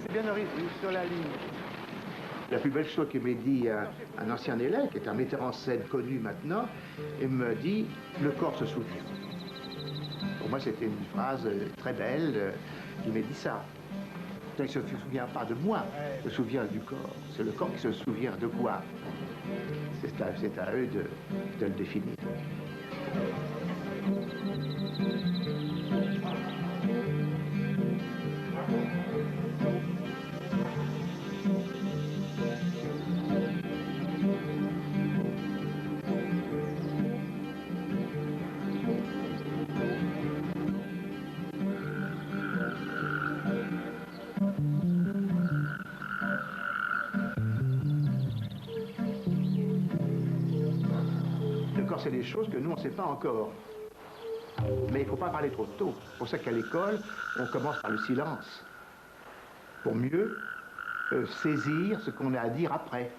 restez bien sur la ligne. La plus belle chose que m'ait dit un ancien élève, qui est un metteur en scène connu maintenant, il me dit « le corps se souvient ». Pour moi, c'était une phrase très belle qui m'a dit ça. Il ne se souvient pas de moi, il se souvient du corps. C'est le corps qui se souvient de quoi. C'est à eux de le définir. C'est des choses que nous, on ne sait pas encore. Mais il ne faut pas parler trop tôt. C'est pour ça qu'à l'école, on commence par le silence. Pour mieux saisir ce qu'on a à dire après.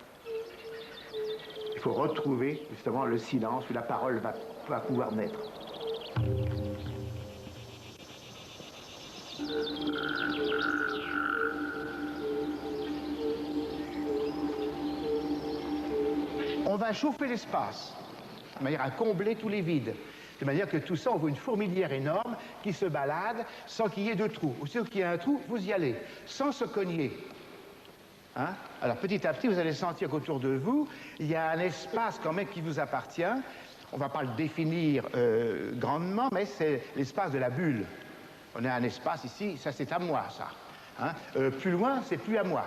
Il faut retrouver justement le silence où la parole va pouvoir naître. On va chauffer l'espace, de manière à combler tous les vides. De manière que tout ça, on voit une fourmilière énorme qui se balade sans qu'il y ait de trou. Aussitôt qu'il y a un trou, vous y allez, sans se cogner. Hein? Alors petit à petit, vous allez sentir qu'autour de vous, il y a un espace quand même qui vous appartient. On ne va pas le définir grandement, mais c'est l'espace de la bulle. On a un espace ici, ça c'est à moi, ça. Hein? Plus loin, c'est plus à moi.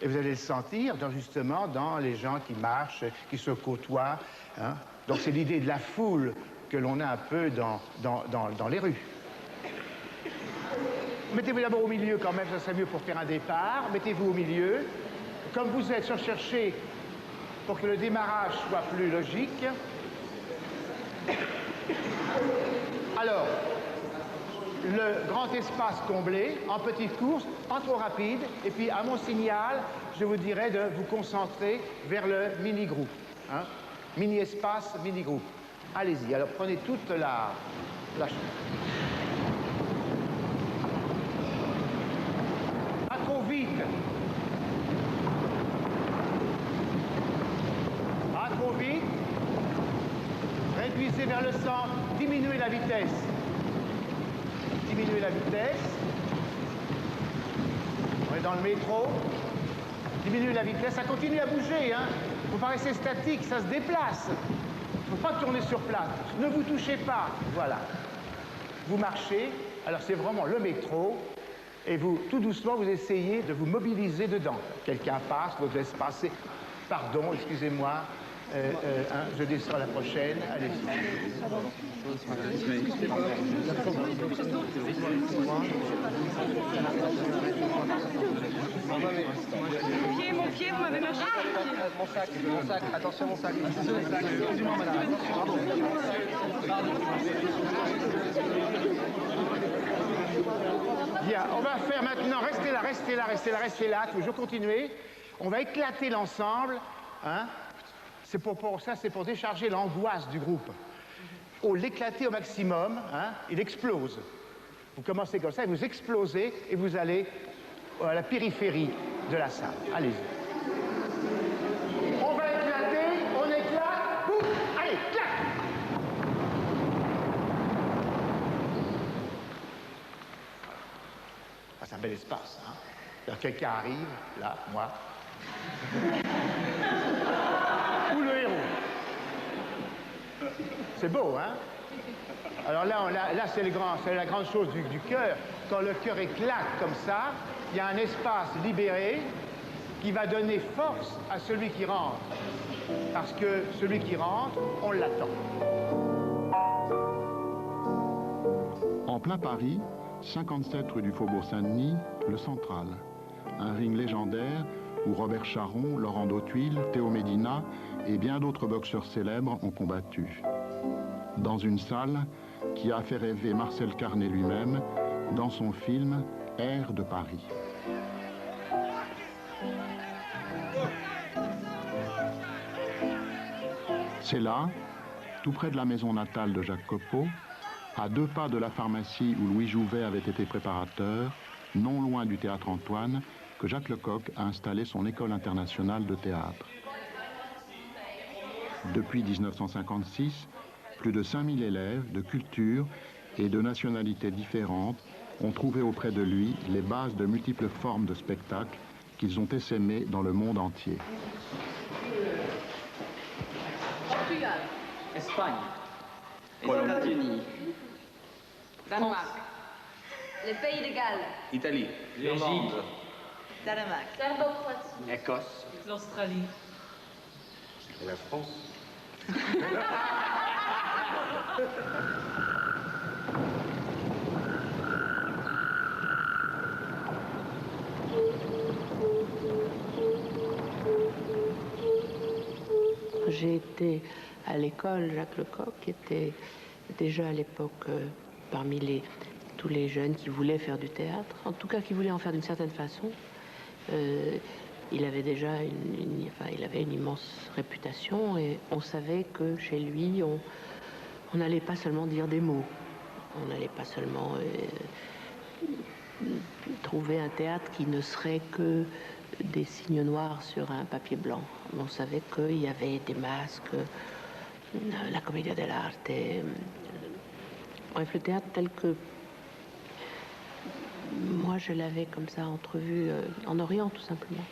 Et vous allez le sentir justement dans les gens qui marchent, qui se côtoient. Hein? Donc c'est l'idée de la foule que l'on a un peu dans les rues. Mettez-vous d'abord au milieu quand même, ça serait mieux pour faire un départ. Mettez-vous au milieu. Comme vous êtes recherché pour que le démarrage soit plus logique. Alors, le grand espace comblé, en petite course, pas trop rapide, et puis à mon signal, je vous dirais de vous concentrer vers le mini-groupe. Hein? Mini-espace, mini-groupe. Allez-y, alors prenez toute la chose. Pas trop vite. Pas trop vite. Réduisez vers le centre, diminuez la vitesse. Diminuez la vitesse. On est dans le métro. Diminuez la vitesse, ça continue à bouger, hein. Faut pas rester statique, ça se déplace. Il ne faut pas tourner sur place. Ne vous touchez pas. Voilà. Vous marchez. Alors c'est vraiment le métro. Et vous, tout doucement, vous essayez de vous mobiliser dedans. Quelqu'un passe, vous laisse passer. Pardon, excusez-moi. Je descends la prochaine. Allez-y. Mon pied, vous m'avez marché. Mon sac, attention mon sac. Excusez-moi madame. Bien, on va faire maintenant, restez là, toujours continuer. On va éclater l'ensemble. Hein? C'est pour décharger l'angoisse du groupe. Oh, l'éclater au maximum, hein, il explose. Vous commencez comme ça, et vous explosez, et vous allez à la périphérie de la salle. Allez-y. On va éclater, on éclate, boum, allez, clac! Ah, c'est un bel espace, hein. Alors, quelqu'un arrive, là, moi. Ou le héros. C'est beau, hein? Alors là, c'est la grande chose du cœur. Quand le cœur éclate comme ça, il y a un espace libéré qui va donner force à celui qui rentre. Parce que celui qui rentre, on l'attend. En plein Paris, 57 rue du Faubourg Saint-Denis, le Central. Un ring légendaire où Robert Charron, Laurent Dautuil, Théo Médina et bien d'autres boxeurs célèbres ont combattu. Dans une salle qui a fait rêver Marcel Carné lui-même dans son film Air de Paris. C'est là, tout près de la maison natale de Jacques Copeau, à 2 pas de la pharmacie où Louis Jouvet avait été préparateur, non loin du théâtre Antoine, que Jacques Lecoq a installé son école internationale de théâtre. Depuis 1956, plus de 5000 élèves de cultures et de nationalités différentes ont trouvé auprès de lui les bases de multiples formes de spectacles qu'ils ont essaimées dans le monde entier. Portugal. Espagne. États-Unis. Danemark. Les pays de Galles. Italie. l'Égypte, Danemark. Serbo-Croatie. Écosse. L'Australie. Et la France. J'ai été à l'école Jacques Lecoq, qui était déjà à l'époque parmi tous les jeunes qui voulaient faire du théâtre, en tout cas qui voulaient en faire d'une certaine façon. Il avait déjà il avait une immense réputation et on savait que chez lui, on n'allait pas seulement dire des mots, on n'allait pas seulement trouver un théâtre qui ne serait que des signes noirs sur un papier blanc. On savait qu'il y avait des masques, la commedia dell'arte, bref, le théâtre tel que moi je l'avais comme ça entrevu en Orient tout simplement.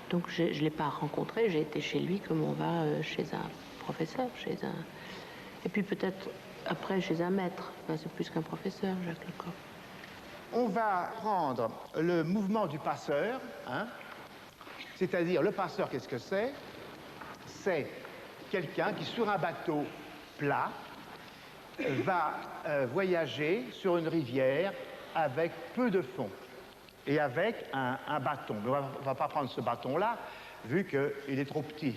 Donc je ne l'ai pas rencontré, j'ai été chez lui comme on va chez un professeur, et puis peut-être après chez un maître. Enfin, c'est plus qu'un professeur, Jacques Lecoq. On va prendre le mouvement du passeur, hein, c'est-à-dire le passeur, qu'est-ce que c'est? C'est quelqu'un qui, sur un bateau plat, va voyager sur une rivière avec peu de fond et avec un bâton. Mais on ne va pas prendre ce bâton-là, vu qu'il est trop petit.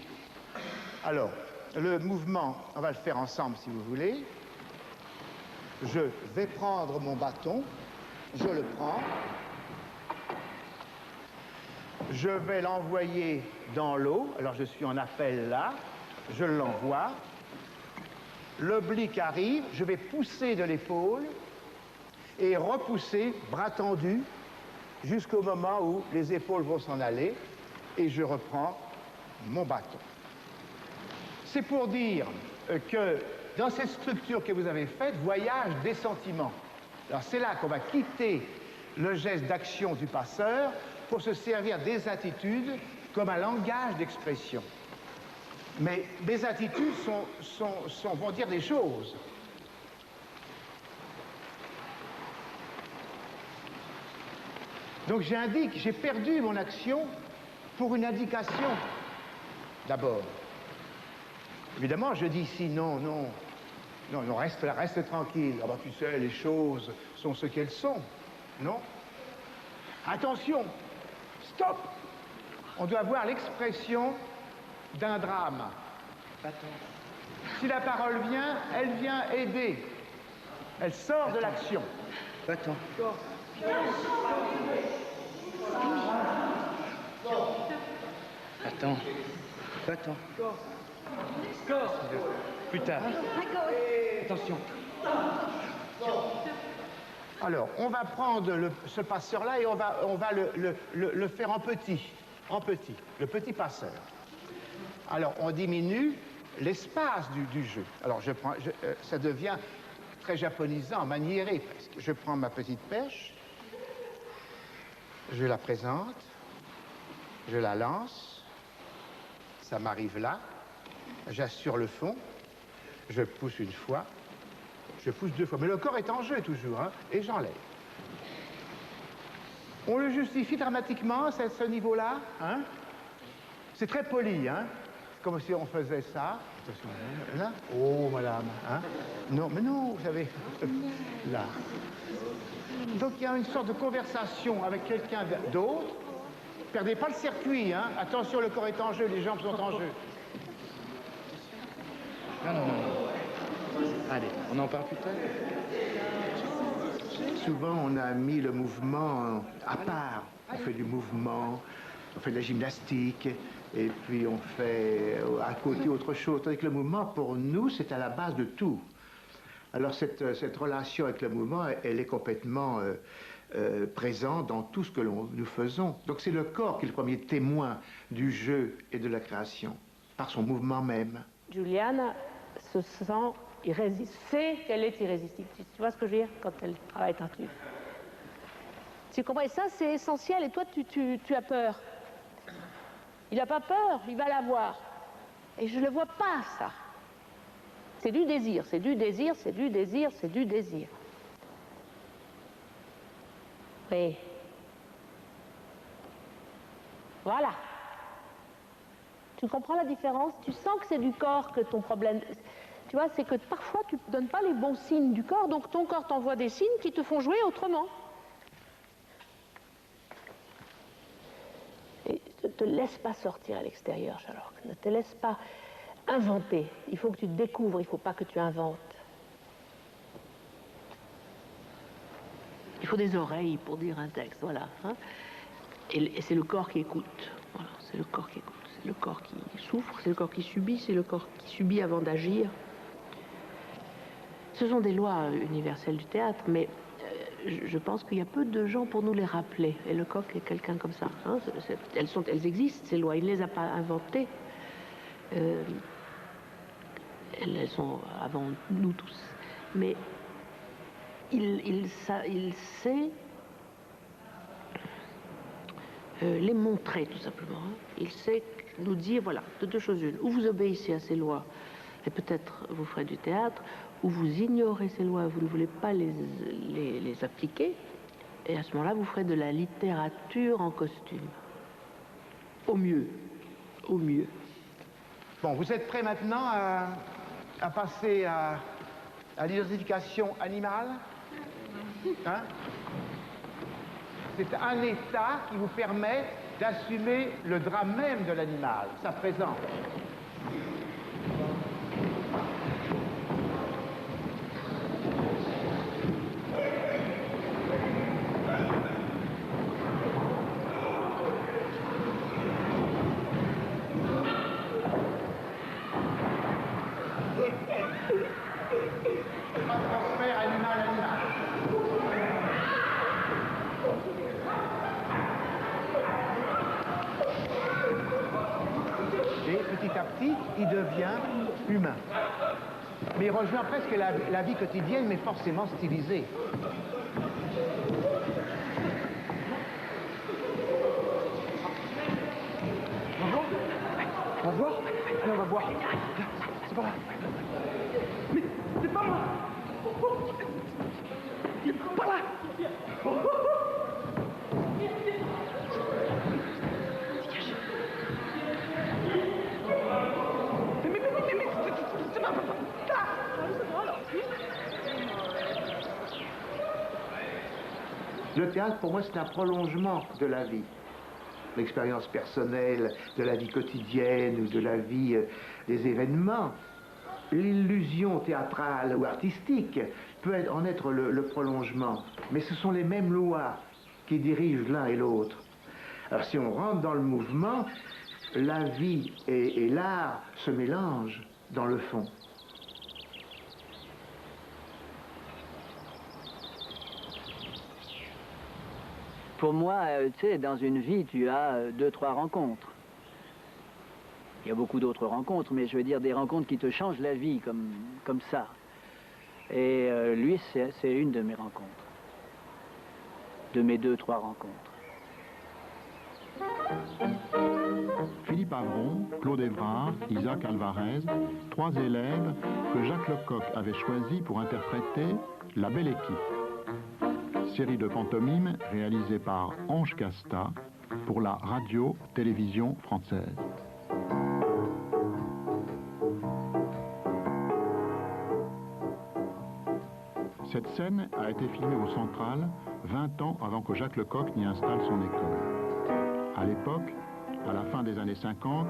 Alors, le mouvement, on va le faire ensemble si vous voulez. Je vais prendre mon bâton, je le prends, je vais l'envoyer dans l'eau, alors je suis en appel là, je l'envoie, l'oblique arrive, je vais pousser de l'épaule et repousser, bras tendu, jusqu'au moment où les épaules vont s'en aller et je reprends mon bâton. C'est pour dire que dans cette structure que vous avez faite, voyage des sentiments. Alors c'est là qu'on va quitter le geste d'action du passeur pour se servir des attitudes comme un langage d'expression. Mais des attitudes vont dire des choses. Donc j'ai perdu mon action pour une indication, d'abord. Évidemment, je dis ici, non, reste tranquille. Ah bah, tu sais, les choses sont ce qu'elles sont. Non? Attention, stop! On doit voir l'expression d'un drame. Si la parole vient, elle vient aider. Elle sort de l'action. Attends. Attends. Attends. Plus tard. Attention. Alors, on va prendre ce passeur-là et on va le faire en petit, le petit passeur. Alors, on diminue l'espace du jeu. Alors, ça devient très japonisant, maniéré presque. Je prends ma petite pêche, je la présente, je la lance, ça m'arrive là, j'assure le fond, je pousse une fois, je pousse deux fois. Mais le corps est en jeu toujours, hein, et j'enlève. On le justifie dramatiquement, ce niveau-là, hein? C'est très poli, hein? Comme si on faisait ça. Attention, là. Oh, madame, hein? Non, mais non, vous savez, là. Donc il y a une sorte de conversation avec quelqu'un d'autre. Perdez pas le circuit, hein? Attention, le corps est en jeu, les jambes sont en jeu. Non. Allez, on en parle plus tard. Souvent, on a mis le mouvement à part. On fait du mouvement, on fait de la gymnastique, et puis on fait à côté autre chose. Tandis que le mouvement, pour nous, c'est à la base de tout. Alors cette relation avec le mouvement, elle est complètement présent dans tout ce que nous faisons. Donc c'est le corps qui est le premier témoin du jeu et de la création, par son mouvement même. Juliana se sent sait qu'elle est irrésistible. Tu vois ce que je veux dire quand elle travaille Tartuffe? Tu comprends? Et ça, c'est essentiel. Et toi, tu as peur. Il n'a pas peur, il va l'avoir. Et je ne le vois pas, ça. C'est du désir, c'est du désir, c'est du désir, c'est du désir. Oui. Voilà. Tu comprends la différence? Tu sens que c'est du corps que ton problème... Tu vois, c'est que parfois, tu ne donnes pas les bons signes du corps, donc ton corps t'envoie des signes qui te font jouer autrement. Et ne te laisse pas sortir à l'extérieur, Charlotte. Ne te laisse pas inventer. Il faut que tu te découvres, il ne faut pas que tu inventes. Il faut des oreilles pour dire un texte, voilà. Hein. Et c'est le corps qui écoute. Voilà, c'est le corps qui écoute. C'est le corps qui souffre, c'est le corps qui subit, c'est le corps qui subit avant d'agir. Ce sont des lois universelles du théâtre, mais je pense qu'il y a peu de gens pour nous les rappeler. Et Lecoq est quelqu'un comme ça. Hein. Elles existent, ces lois. Il ne les a pas inventées. Elles sont avant nous tous. Mais il sait les montrer, tout simplement. Hein. Il sait nous dire, voilà, de deux choses une. Ou vous obéissez à ces lois, et peut-être vous ferez du théâtre, ou vous ignorez ces lois, vous ne voulez pas les appliquer, et à ce moment-là, vous ferez de la littérature en costume. Au mieux. Au mieux. Bon, vous êtes prêts maintenant à passer à l'identification animale? Hein? C'est un état qui vous permet d'assumer le drame même de l'animal, sa présence. Transfert animal-animal. Et petit à petit, il devient humain. Mais il rejoint presque la vie quotidienne, mais forcément stylisée. On va voir? Allez, on va voir. C'est pas là. Mais c'est pas moi. Il est pas là. Le théâtre, pour moi, c'est un prolongement de la vie. L'expérience personnelle, de la vie quotidienne ou de la vie des événements. L'illusion théâtrale ou artistique peut en être le prolongement. Mais ce sont les mêmes lois qui dirigent l'un et l'autre. Alors si on rentre dans le mouvement, la vie et l'art se mélangent dans le fond. Pour moi, tu sais, dans une vie, tu as 2-3 rencontres. Il y a beaucoup d'autres rencontres, mais je veux dire des rencontres qui te changent la vie, comme ça. Et lui, c'est une de mes rencontres. De mes 2-3 rencontres. Philippe Avron, Claude Évrard, Isaac Alvarez, 3 élèves que Jacques Lecoq avait choisis pour interpréter La Belle Équipe. Série de pantomimes réalisée par Ange Casta pour la radio-télévision française. Cette scène a été filmée au Central 20 ans avant que Jacques Lecoq n'y installe son école. À l'époque, à la fin des années 50,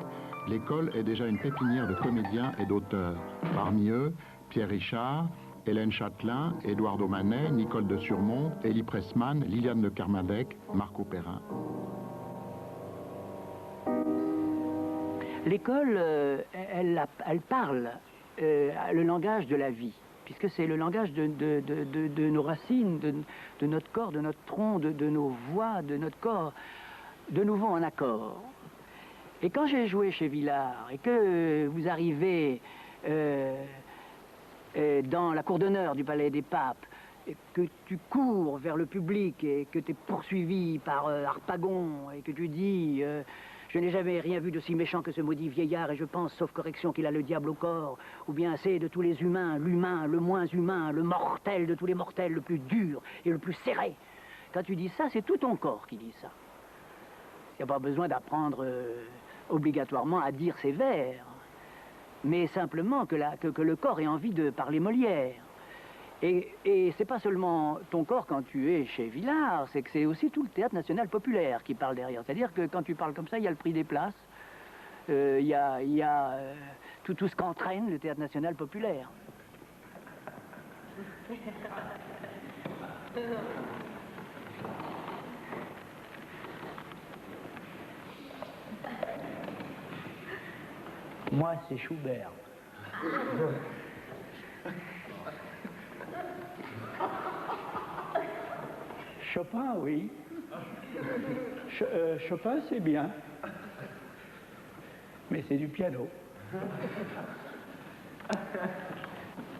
l'école est déjà une pépinière de comédiens et d'auteurs. Parmi eux, Pierre Richard, Hélène Châtelain, Édouard Manet, Nicole de Surmont, Élie Pressman, Liliane de Kermadec, Marco Perrin. L'école, elle parle le langage de la vie. puisque c'est le langage de nos racines, de notre corps, de notre tronc, de nos voix, de notre corps, de nouveau en accord. Et quand j'ai joué chez Villard et que vous arrivez dans la cour d'honneur du Palais des Papes, et que tu cours vers le public et que tu es poursuivi par Harpagon et que tu dis je n'ai jamais rien vu de si méchant que ce maudit vieillard et je pense, sauf correction, qu'il a le diable au corps, ou bien c'est de tous les humains, l'humain, le moins humain, le mortel de tous les mortels, le plus dur et le plus serré. Quand tu dis ça, c'est tout ton corps qui dit ça. Il n'y a pas besoin d'apprendre obligatoirement à dire ces vers, mais simplement que le corps ait envie de parler Molière. Et c'est pas seulement ton corps quand tu es chez Villard, c'est que c'est aussi tout le théâtre national populaire qui parle derrière. C'est-à-dire que quand tu parles comme ça, il y a le prix des places, il y a tout ce qu'entraîne le théâtre national populaire. Moi, c'est Schubert. Chopin, oui. Chopin, c'est bien. Mais c'est du piano.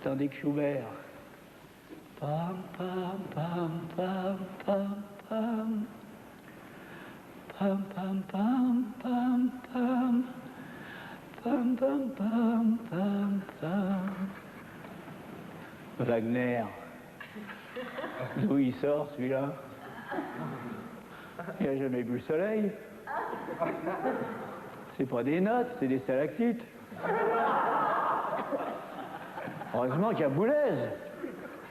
Tandis que Schubert... Pam, pam, pam, pam, pam, pam. Pam, pam, pam, pam, pam. Pam, pam, pam, pam, pam. Wagner. D'où il sort, celui-là? Il n'a jamais vu le soleil. C'est pas des notes, c'est des stalactites. Heureusement qu'il y a Boulez.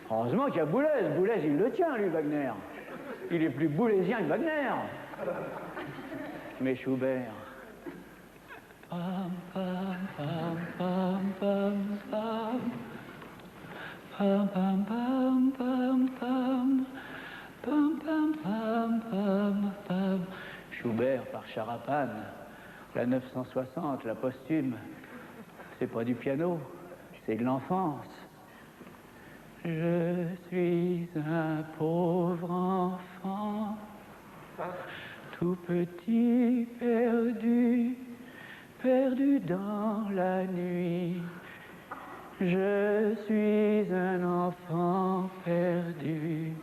Heureusement qu'il y a Boulez. Boulez, il le tient, lui, Wagner. Il est plus boulésien que Wagner. Mais Schubert... Pam, pam, pam, pam, pam, pam. Pam, pam, pam, pam, pam. Pam, pam, pam, pam, pam. Schubert par Charapane, la 960, la posthume. C'est pas du piano, c'est de l'enfance. Je suis un pauvre enfant, tout petit, perdu, perdu dans la nuit. Je suis un enfant perdu.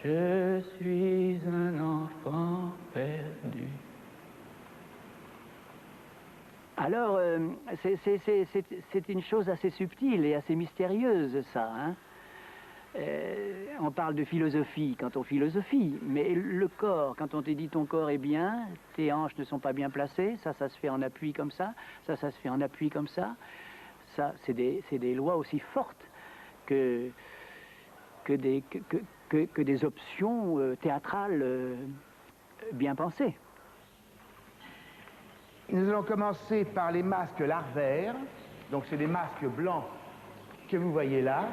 Je suis un enfant perdu. Alors, c'est une chose assez subtile et assez mystérieuse, ça. Hein? On parle de philosophie quand on philosophie, mais le corps, quand on te dit ton corps est bien, tes hanches ne sont pas bien placées, ça se fait en appui comme ça se fait en appui comme ça. Ça, c'est des lois aussi fortes que des options théâtrales bien pensées. Nous allons commencer par les masques larvaires. Donc c'est des masques blancs que vous voyez là.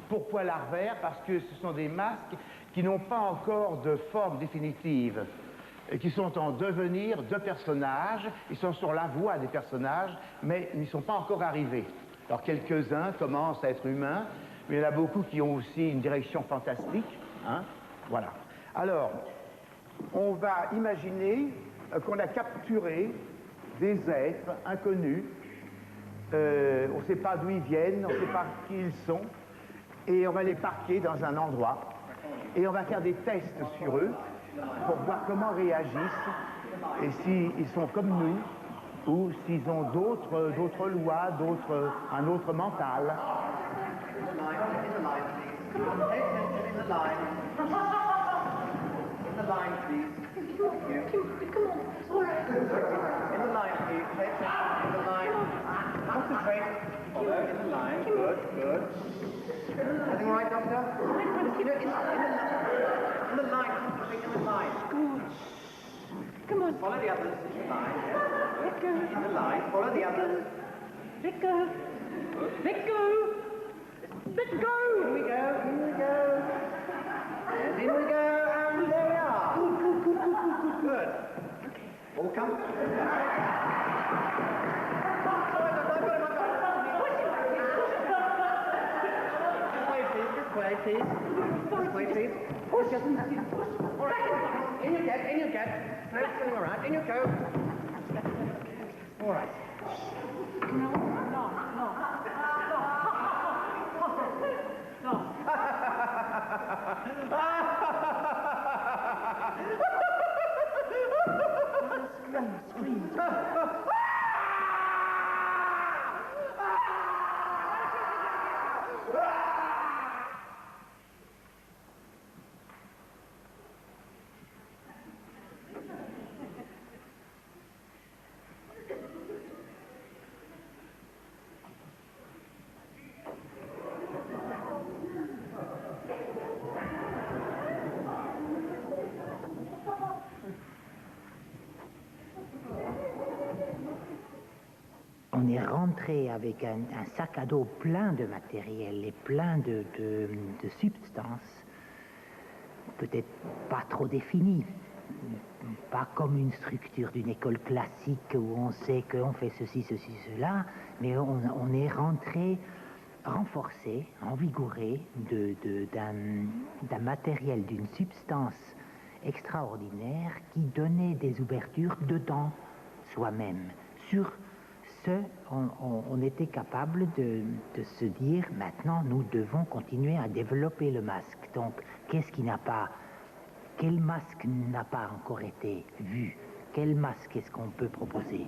Pourquoi larvaires? Parce que ce sont des masques qui n'ont pas encore de forme définitive, et qui sont en devenir de personnages. Ils sont sur la voie des personnages, mais n'y sont pas encore arrivés. Alors quelques-uns commencent à être humains, mais il y en a beaucoup qui ont aussi une direction fantastique. Hein? Voilà. Alors, on va imaginer qu'on a capturé des êtres inconnus. On ne sait pas d'où ils viennent, on ne sait pas qui ils sont. Et on va les parquer dans un endroit. Et on va faire des tests sur eux pour voir comment réagissent et s'ils sont comme nous ou s'ils ont d'autres lois, un autre mental. Everything right, Doctor? In the line, concentrate in the line. Come on. Follow the others in the line, yes. Let go. In the line, follow the others. Let go. Let go. Let go. Here we go, here we go. And in we go, and there we are. Good. Okay. All come. please. This way, please. All right. In you get. No, all right. In you go. All right. On est rentré avec un sac à dos plein de matériel et plein de substances, peut-être pas trop définies, pas comme une structure d'une école classique où on sait qu'on fait ceci, cela, mais on est rentré renforcé, envigouré d'un matériel, d'une substance extraordinaire qui donnait des ouvertures dedans soi-même. Sur on était capable de se dire, maintenant, nous devons continuer à développer le masque. Donc, quel masque n'a pas encore été vu? Quel masque est-ce qu'on peut proposer?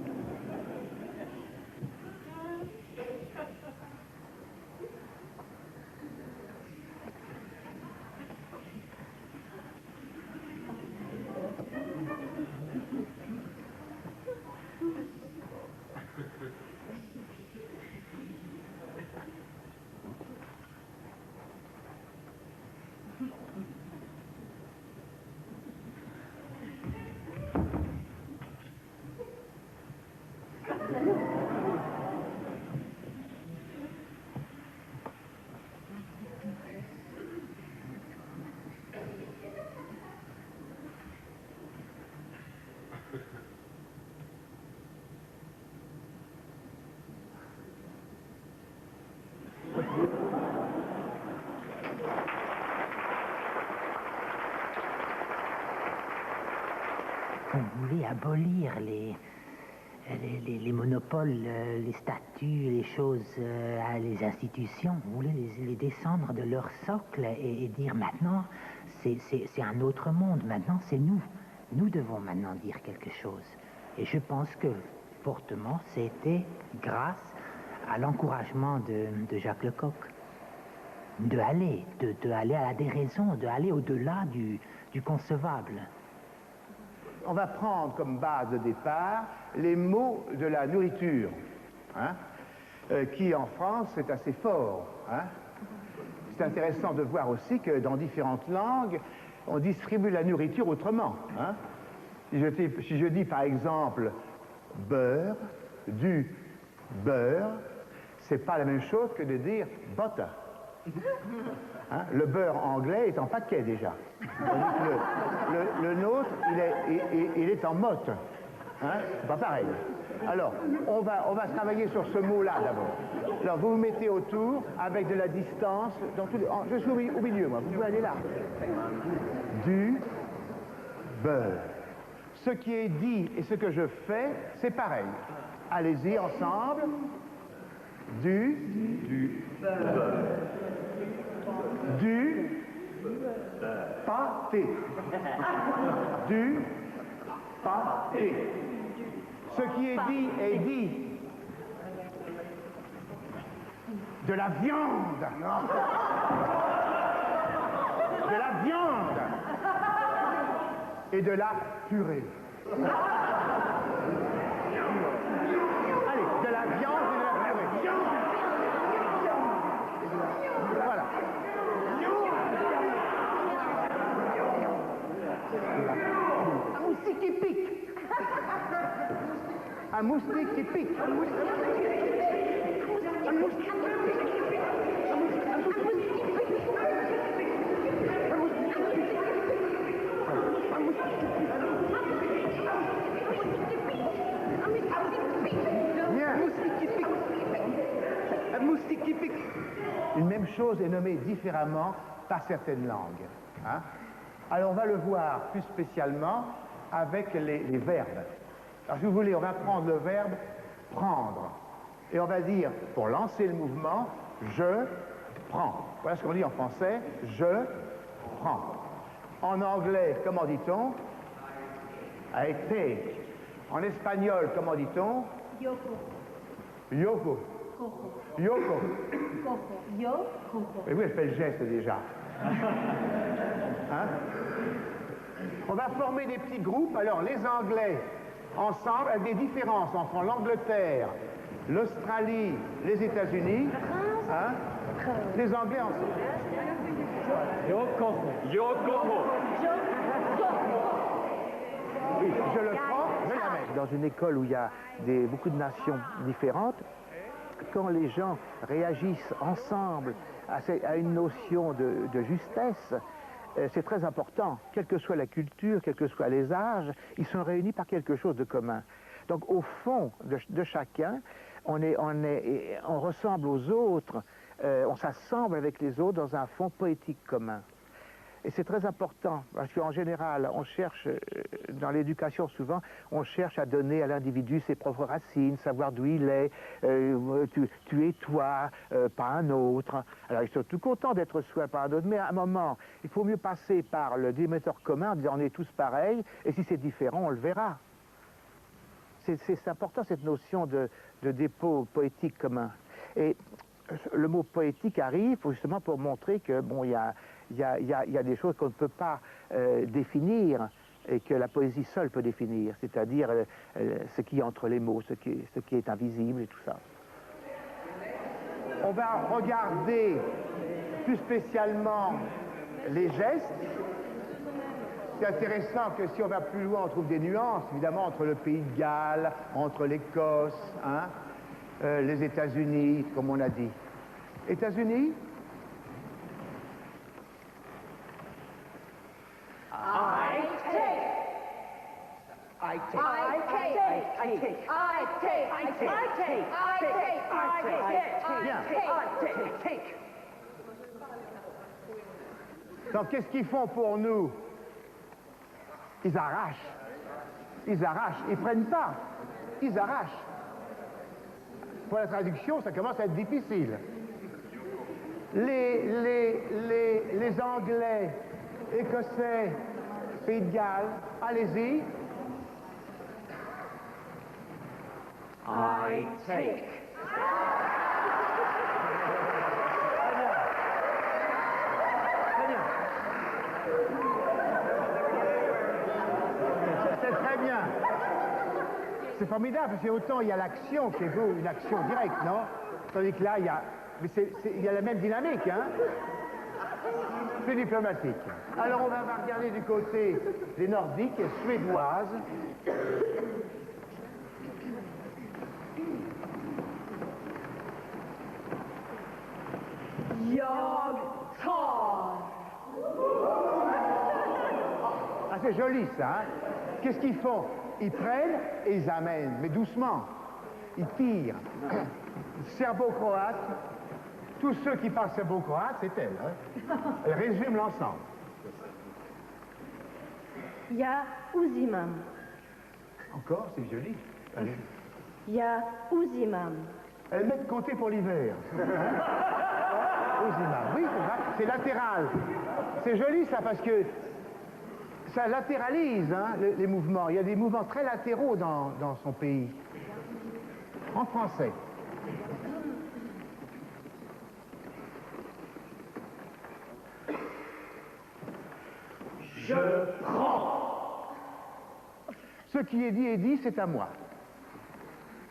On voulait abolir les monopoles, les statuts, les choses, les institutions. On voulait les descendre de leur socle et dire maintenant, c'est un autre monde, maintenant c'est nous. Nous devons maintenant dire quelque chose. Et je pense que fortement, c'était grâce à l'encouragement de Jacques Lecoq. De aller à la déraison, d'aller au-delà du concevable. On va prendre comme base de départ les mots de la nourriture, hein, qui en France est assez fort. Hein. C'est intéressant de voir aussi que dans différentes langues, on distribue la nourriture autrement. Hein. Si je dis par exemple beurre, du beurre, c'est pas la même chose que de dire butter. Hein? Le beurre anglais est en paquet déjà. Le nôtre, il est en motte. Hein? C'est pas pareil. Alors, on va travailler sur ce mot-là d'abord. Alors, vous vous mettez autour avec de la distance. Je suis au milieu, moi. Vous pouvez aller là. Du beurre. Ce qui est dit et ce que je fais, c'est pareil. Allez-y ensemble. Du beurre. Du pâté. Du pâté. Ce qui est dit. De la viande. De la viande. Et de la purée. Allez, de la viande et de la purée. Voilà. Un moustique qui pique. Un moustique qui pique. Un moustique qui pique. Un moustique qui pique. Un moustique qui pique. Un moustique qui pique. Une même chose est nommée différemment par certaines langues. Hein. Alors on va le voir plus spécialement avec les verbes. Alors si vous voulez, on va prendre le verbe prendre. Et on va dire, pour lancer le mouvement, je prends. Voilà ce qu'on dit en français, je prends. En anglais, comment dit-on? I take. En espagnol, comment dit-on? Yoko. Yoko. Coco. Yoko. Coco. Yo. Coco. Et oui, elle fait le geste déjà. Hein? On va former des petits groupes. Alors, les Anglais, ensemble, avec des différences entre l'Angleterre, l'Australie, les États-Unis. Hein? Les Anglais ensemble. Yoko. Yoko. Oui, je le prends, je la mets. Dans une école où il y a beaucoup de nations différentes, quand les gens réagissent ensemble à une notion de justesse, c'est très important. Quelle que soit la culture, quels que soient les âges, ils sont réunis par quelque chose de commun. Donc au fond de chacun, on ressemble aux autres, on s'assemble avec les autres dans un fond poétique commun. Et c'est très important, parce qu'en général, on cherche, dans l'éducation souvent, on cherche à donner à l'individu ses propres racines, savoir d'où il est, tu es toi, pas un autre. Alors ils sont tout contents d'être soi, pas un autre, mais à un moment, il faut mieux passer par le dénominateur commun, en disant on est tous pareils, et si c'est différent, on le verra. C'est important cette notion de dépôt poétique commun. Et le mot poétique arrive justement pour montrer que, bon, il y a des choses qu'on ne peut pas définir et que la poésie seule peut définir, c'est-à-dire ce qui est entre les mots, ce qui est invisible et tout ça. On va regarder plus spécialement les gestes. C'est intéressant que si on va plus loin, on trouve des nuances, évidemment, entre le pays de Galles, entre l'Écosse, hein, les États-Unis, comme on a dit. États-Unis? I take. I take. I take. I take. I take. I take. I take. I take. I take. Take. Donc, qu'est-ce qu'ils font pour nous? Ils arrachent. Ils arrachent. Ils prennent pas. Ils arrachent. Pour la traduction, ça commence à être difficile. Les Anglais, Écossais, Pays de Galles, allez-y. I take. C'est très bien. C'est formidable, parce que autant il y a l'action qui est une action directe, non? Tandis que là, il y a la même dynamique, hein? Plus diplomatique. Alors on va regarder du côté des Nordiques et suédoises. Jag tar. Ah, c'est joli ça, hein? Qu'est-ce qu'ils font? Ils prennent et ils amènent, mais doucement. Ils tirent. Serbo-croate, tous ceux qui parlent serbo-croate, c'est elle. Hein? Elle résume l'ensemble. Ja uzimam. Encore, c'est joli. Allez. Ja uzimam. Elle met de côté pour l'hiver. Uzimam. Oui, c'est vrai. C'est latéral. C'est joli ça parce que ça latéralise, hein, les mouvements. Il y a des mouvements très latéraux dans son pays. En français. Je prends. Ce qui est dit, c'est à moi.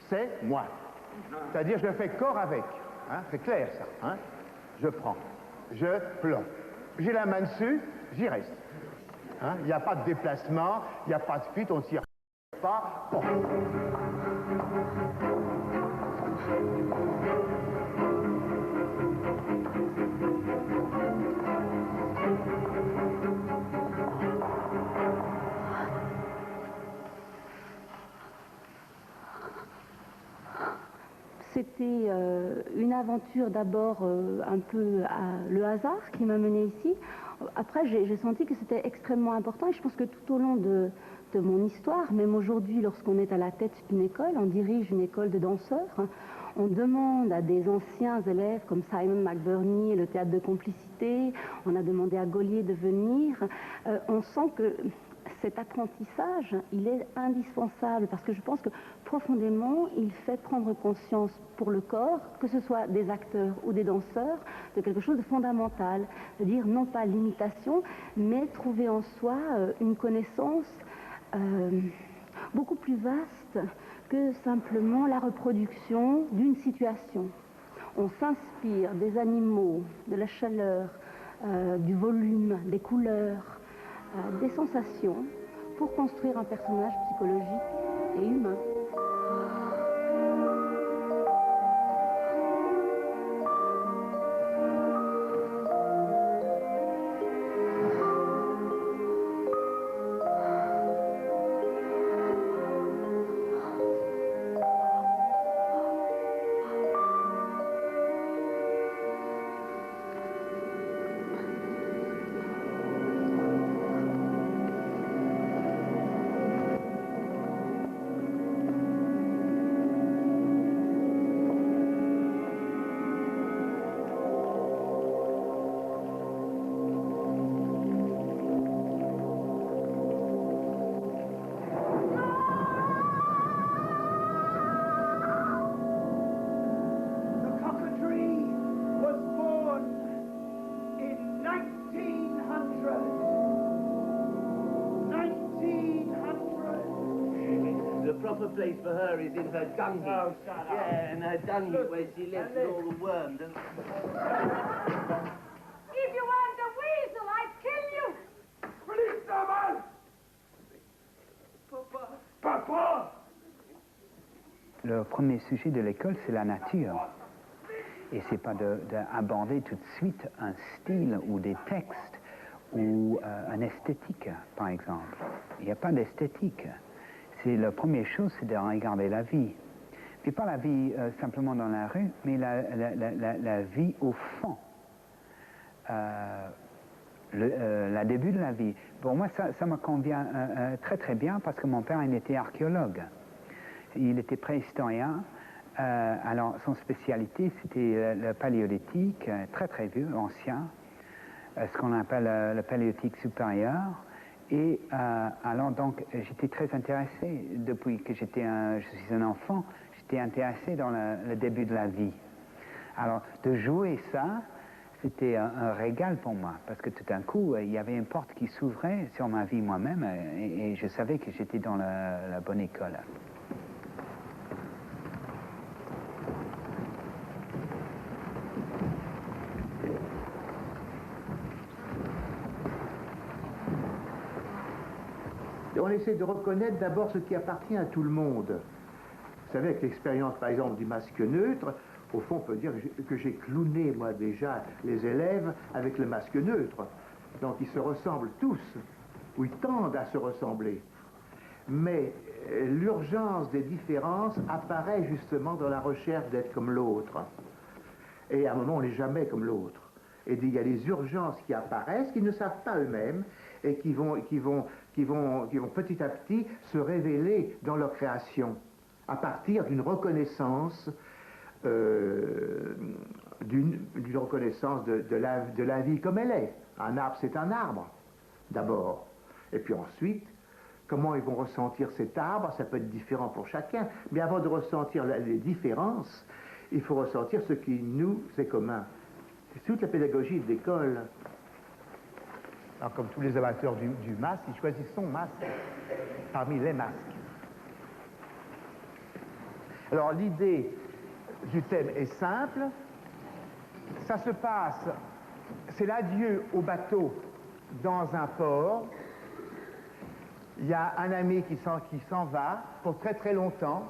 C'est moi. C'est-à-dire, je fais corps avec. Hein, c'est clair, ça. Hein? Je prends. Je plombe. J'ai la main dessus, j'y reste. Hein? Il n'y a pas de déplacement, il n'y a pas de fuite, on ne tire pas. Bon. c'était une aventure d'abord un peu le hasard qui m'a menée ici. Après, j'ai senti que c'était extrêmement important et je pense que tout au long de mon histoire, même aujourd'hui, lorsqu'on est à la tête d'une école, on dirige une école de danseurs, on demande à des anciens élèves comme Simon McBurney et le théâtre de complicité, on a demandé à Gaulier de venir, on sent que cet apprentissage, il est indispensable parce que je pense que profondément, il fait prendre conscience pour le corps, que ce soit des acteurs ou des danseurs, de quelque chose de fondamental. C'est-à-dire non pas l'imitation, mais trouver en soi une connaissance beaucoup plus vaste que simplement la reproduction d'une situation. On s'inspire des animaux, de la chaleur, du volume, des couleurs, des sensations pour construire un personnage psychologique et humain. Place for her is in her dung heap. Oh, shut up. Yeah, in her dung heap where she lives with all the worms. And... If you weren't a weasel, I'd kill you! Police, man! Papa! Papa! Le premier sujet de l'école, c'est la nature. Et c'est pas d'aborder tout de suite un style ou des textes ou une esthétique, par exemple. Il n'y a pas d'esthétique. La première chose, c'est de regarder la vie. Mais pas la vie simplement dans la rue, mais la vie au fond. Le début de la vie. Pour moi, ça me convient très très bien parce que mon père, il était archéologue. Il était préhistorien. Alors, son spécialité, c'était le paléolithique, très très vieux, ancien. Ce qu'on appelle le paléolithique supérieur. Et alors donc j'étais très intéressé depuis que je suis un enfant, j'étais intéressé dans le début de la vie. Alors de jouer ça, c'était un régal pour moi parce que tout d'un coup il y avait une porte qui s'ouvrait sur ma vie moi-même et je savais que j'étais dans la bonne école. On essaie de reconnaître d'abord ce qui appartient à tout le monde. Vous savez, avec l'expérience, par exemple, du masque neutre, au fond, on peut dire que j'ai clowné, moi, déjà, les élèves avec le masque neutre. Donc, ils se ressemblent tous, ou ils tendent à se ressembler. Mais l'urgence des différences apparaît justement dans la recherche d'être comme l'autre. Et à un moment, on n'est jamais comme l'autre. Et il y a les urgences qui apparaissent, qu'ils ne savent pas eux-mêmes, et qui vont petit à petit se révéler dans leur création, à partir d'une reconnaissance, d'une reconnaissance de la vie comme elle est. Un arbre, c'est un arbre, d'abord. Et puis ensuite, comment ils vont ressentir cet arbre, ça peut être différent pour chacun, mais avant de ressentir les différences, il faut ressentir ce qui nous est commun. C'est toute la pédagogie de l'école. Alors, comme tous les amateurs du masque, ils choisissent son masque parmi les masques. Alors, l'idée du thème est simple. Ça se passe, c'est l'adieu au bateau dans un port. Il y a un ami qui s'en va pour très très longtemps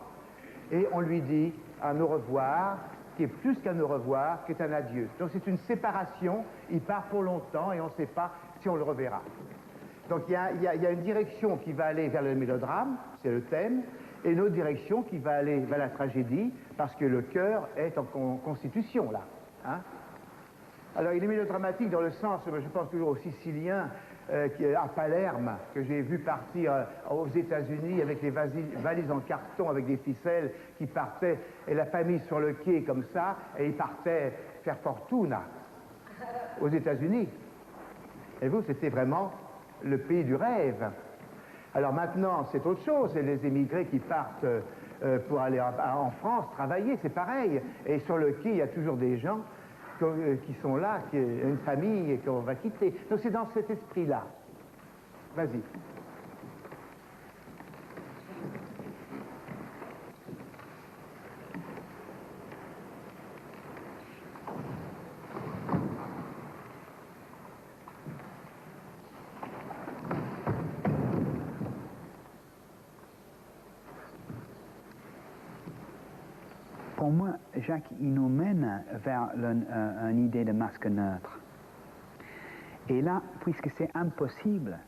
et on lui dit un au revoir, qui est plus qu'un au revoir, qui est un adieu. Donc c'est une séparation, il part pour longtemps et on ne sait pas si on le reverra. Donc il y a une direction qui va aller vers le mélodrame, c'est le thème, et une autre direction qui va aller vers la tragédie, parce que le cœur est en constitution, là. Hein? Alors, il est mélodramatique dans le sens, je pense toujours aux Siciliens, à Palerme, que j'ai vu partir aux États-Unis avec les valises en carton avec des ficelles qui partaient, et la famille sur le quai comme ça, et ils partaient faire fortuna aux États-Unis. Et vous, c'était vraiment le pays du rêve. Alors maintenant, c'est autre chose, c'est les émigrés qui partent pour aller en France travailler, c'est pareil. Et sur le quai, il y a toujours des gens qui sont là, une famille et qu'on va quitter. Donc c'est dans cet esprit-là. Vas-y. Pour moi, Jacques, il nous mène vers une idée de masque neutre. Et là, puisque c'est impossible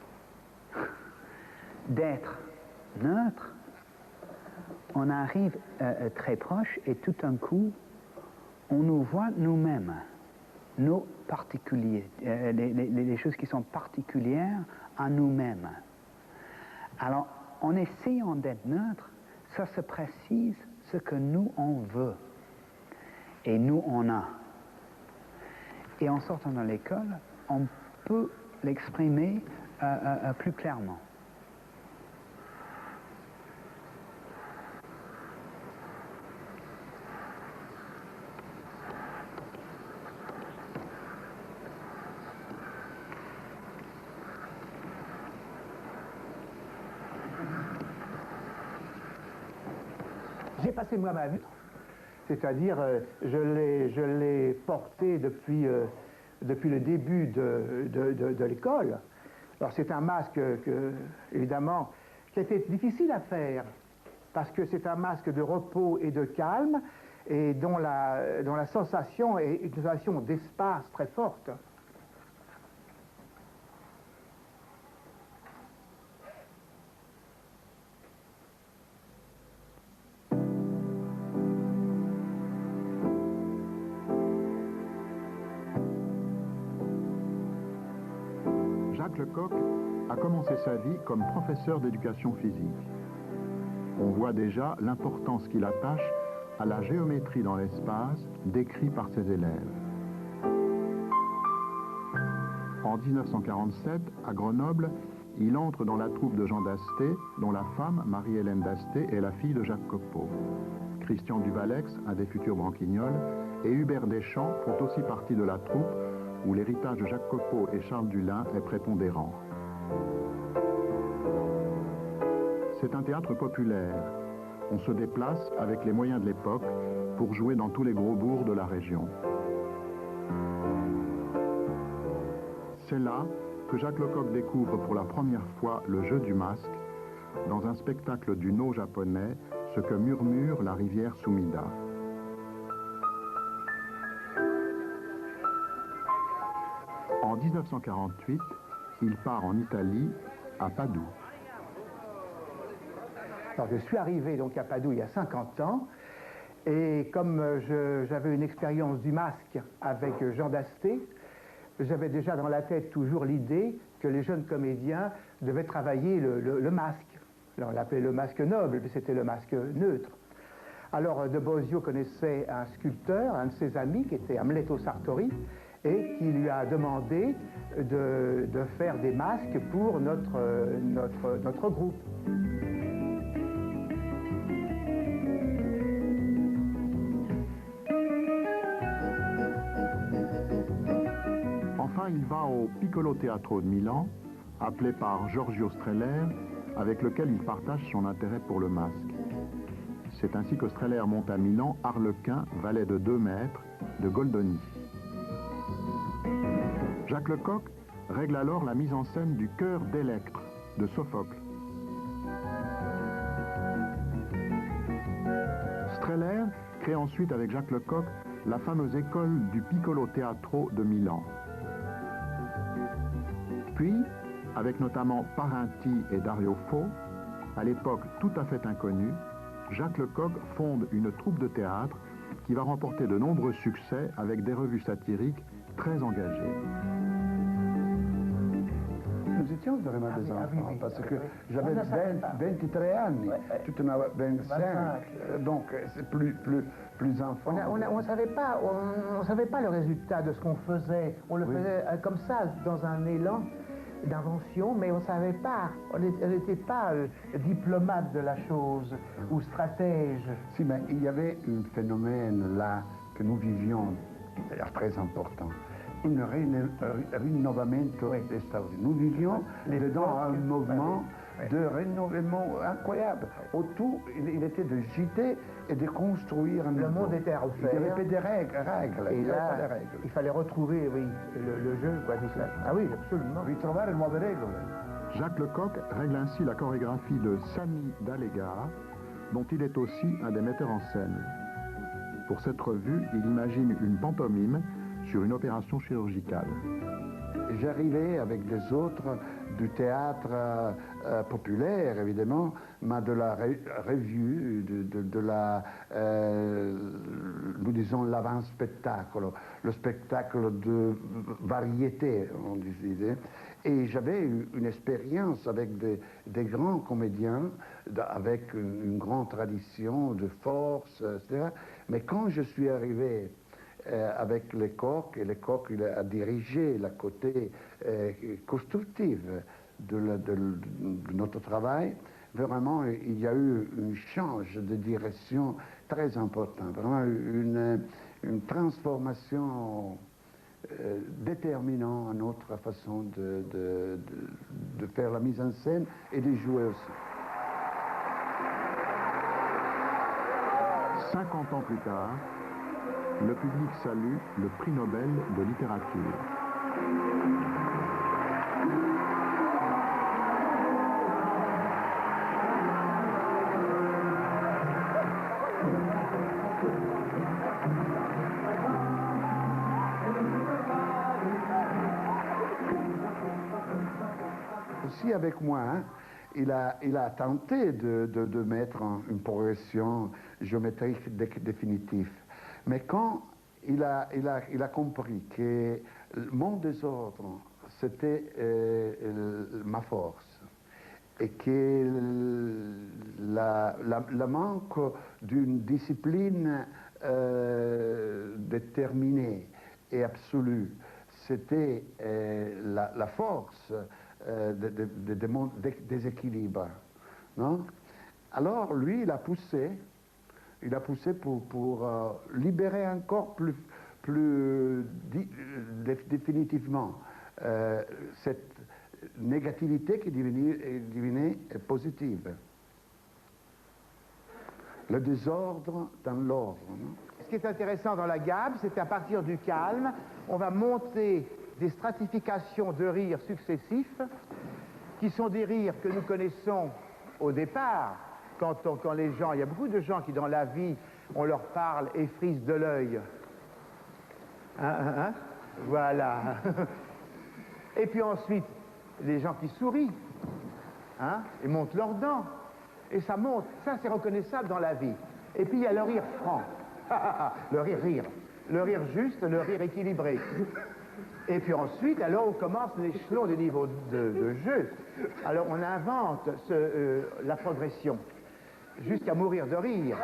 d'être neutre, on arrive très proche et tout d'un coup, on nous voit nous-mêmes, nos particuliers, les choses qui sont particulières à nous-mêmes. Alors, en essayant d'être neutre, ça se précise ce que nous on veut et nous on a. Et en sortant de l'école, on peut l'exprimer plus clairement. J'ai passé moi ma vie, c'est-à-dire je l'ai porté depuis le début de l'école. Alors c'est un masque évidemment qui a été difficile à faire parce que c'est un masque de repos et de calme et dont la sensation est une sensation d'espace très forte. Jacques Lecoq a commencé sa vie comme professeur d'éducation physique. On voit déjà l'importance qu'il attache à la géométrie dans l'espace décrit par ses élèves. En 1947, à Grenoble, il entre dans la troupe de Jean Dasté, dont la femme, Marie-Hélène Dasté, est la fille de Jacques Copeau. Christian Duvalex, un des futurs Branquignoles, et Hubert Deschamps font aussi partie de la troupe où l'héritage de Jacques Copeau et Charles Dullin est prépondérant. C'est un théâtre populaire. On se déplace avec les moyens de l'époque pour jouer dans tous les gros bourgs de la région. C'est là que Jacques Lecoq découvre pour la première fois le jeu du masque, dans un spectacle du No japonais, ce que murmure la rivière Sumida. En 1948, il part en Italie, à Padoue. Alors, je suis arrivé donc à Padoue il y a 50 ans, et comme j'avais une expérience du masque avec Jean Dasté, j'avais déjà dans la tête toujours l'idée que les jeunes comédiens devaient travailler le masque. Alors, on l'appelait le masque noble, mais c'était le masque neutre. Alors, de Bosio connaissait un sculpteur, un de ses amis, qui était Amleto Sartori, et qui lui a demandé de faire des masques pour notre groupe. Enfin, il va au Piccolo Teatro de Milan, appelé par Giorgio Strehler, avec lequel il partage son intérêt pour le masque. C'est ainsi que Strehler monte à Milan Harlequin, valet de 2 mètres, de Goldoni. Jacques Lecoq règle alors la mise en scène du Chœur d'Électre de Sophocle. Strehler crée ensuite avec Jacques Lecoq la fameuse école du Piccolo Teatro de Milan. Puis, avec notamment Parenti et Dario Fo, À l'époque tout à fait inconnue, Jacques Lecoq fonde une troupe de théâtre qui va remporter de nombreux succès avec des revues satiriques très engagées. Nous étions vraiment des enfants, parce que j'avais 23 anni, tu en as 25, donc c'est plus enfant. On ne savait pas le résultat de ce qu'on faisait. On le faisait comme ça, dans un élan d'invention, mais on ne savait pas, on n'était pas diplomate de la chose ou stratège. Si, mais il y avait un phénomène là que nous vivions, d'ailleurs très important, un rinnovamento extraordinaire. Nous vivions dans un mouvement de renouvellement incroyable. Autour, il était de gîter et de construire un Le monde était à refaire. Il y avait des règles. Et là, il fallait retrouver le jeu. Quoi, ah oui, absolument. Ritrovare nuove regole. Jacques Lecoq règle ainsi la chorégraphie de Sani d'Allega, dont il est aussi un des metteurs en scène. Pour cette revue, il imagine une pantomime sur une opération chirurgicale. J'arrivais avec des autres du théâtre populaire, évidemment, mais de la revue, de la, nous disons, l'avant-spectacle, le spectacle de variété, on disait. Et j'avais eu une expérience avec des grands comédiens, avec une grande tradition de force, etc. Mais quand je suis arrivé avec Lecoq, et Lecoq il a dirigé la côté constructive de notre travail, vraiment il y a eu un change de direction très important, vraiment une transformation déterminant à notre façon de faire la mise en scène et de jouer aussi. 50 ans plus tard, le public salue le prix Nobel de littérature. Aussi avec moi, hein, il a tenté de mettre une progression géométrique définitive. Mais quand il a compris que mon désordre, c'était ma force, et que la manque d'une discipline déterminée et absolue, c'était la force de mon déséquilibre, non? Alors lui, il a poussé pour libérer encore plus définitivement cette négativité qui devenait positive. Le désordre dans l'ordre. Ce qui est intéressant dans la gamme, c'est qu'à partir du calme, on va monter des stratifications de rires successifs qui sont des rires que nous connaissons au départ. Quand les gens, il y a beaucoup de gens qui dans la vie, on leur parle et frisent de l'œil. Voilà. Et puis ensuite, les gens qui sourient, et montent leurs dents. Et ça monte, ça c'est reconnaissable dans la vie. Et puis il y a le rire franc, le rire, le rire juste, le rire équilibré. Et puis ensuite, alors on commence l'échelon du niveau de jeu. Alors on invente la progression. Jusqu'à mourir de rire.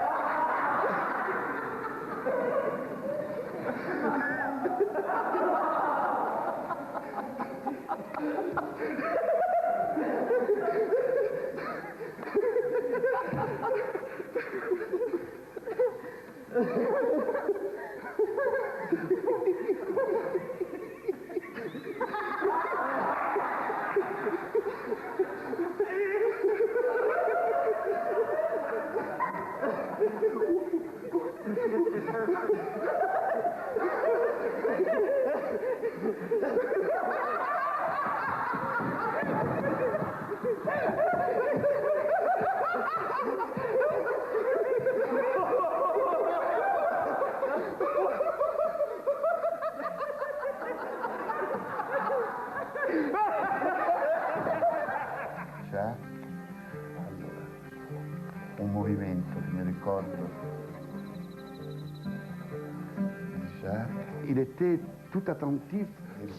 il était tout attentif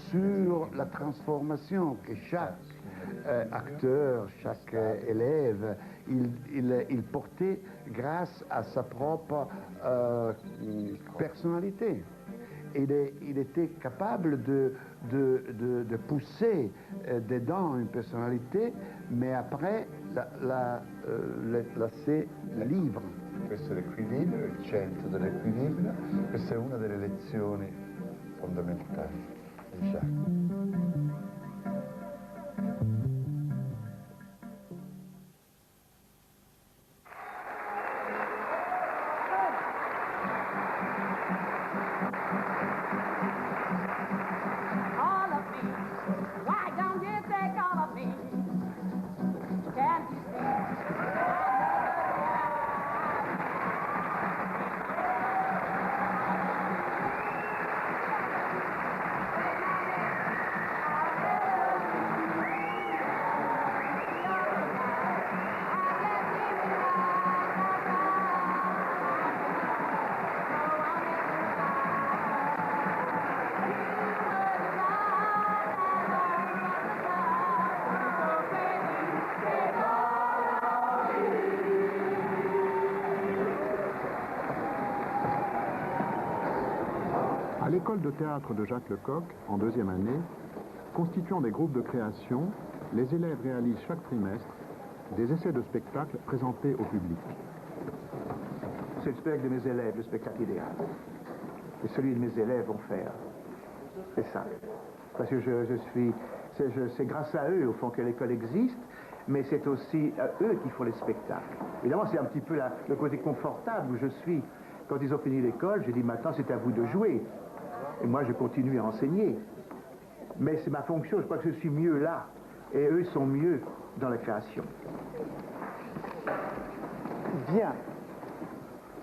sur la transformation que chaque acteur, chaque élève, il portait grâce à sa propre personnalité. Il était capable de pousser dedans une personnalité, mais après la laisser libre. Questo è l'equilibrio, il centro dell'equilibrio, questa è una delle lezioni fondamentali di Jacques. À l'école de théâtre de Jacques Lecoq, en deuxième année, constituant des groupes de création, les élèves réalisent chaque trimestre des essais de spectacle présentés au public. C'est le spectacle de mes élèves, le spectacle idéal. Et celui de mes élèves vont faire. C'est ça. Parce que c'est grâce à eux, au fond, que l'école existe, mais c'est aussi à eux qui font les spectacles. Évidemment, c'est un petit peu le côté confortable où je suis. Quand ils ont fini l'école, j'ai dit maintenant c'est à vous de jouer. Et moi je continue à enseigner. Mais c'est ma fonction, je crois que je suis mieux là. Et eux sont mieux dans la création. Bien.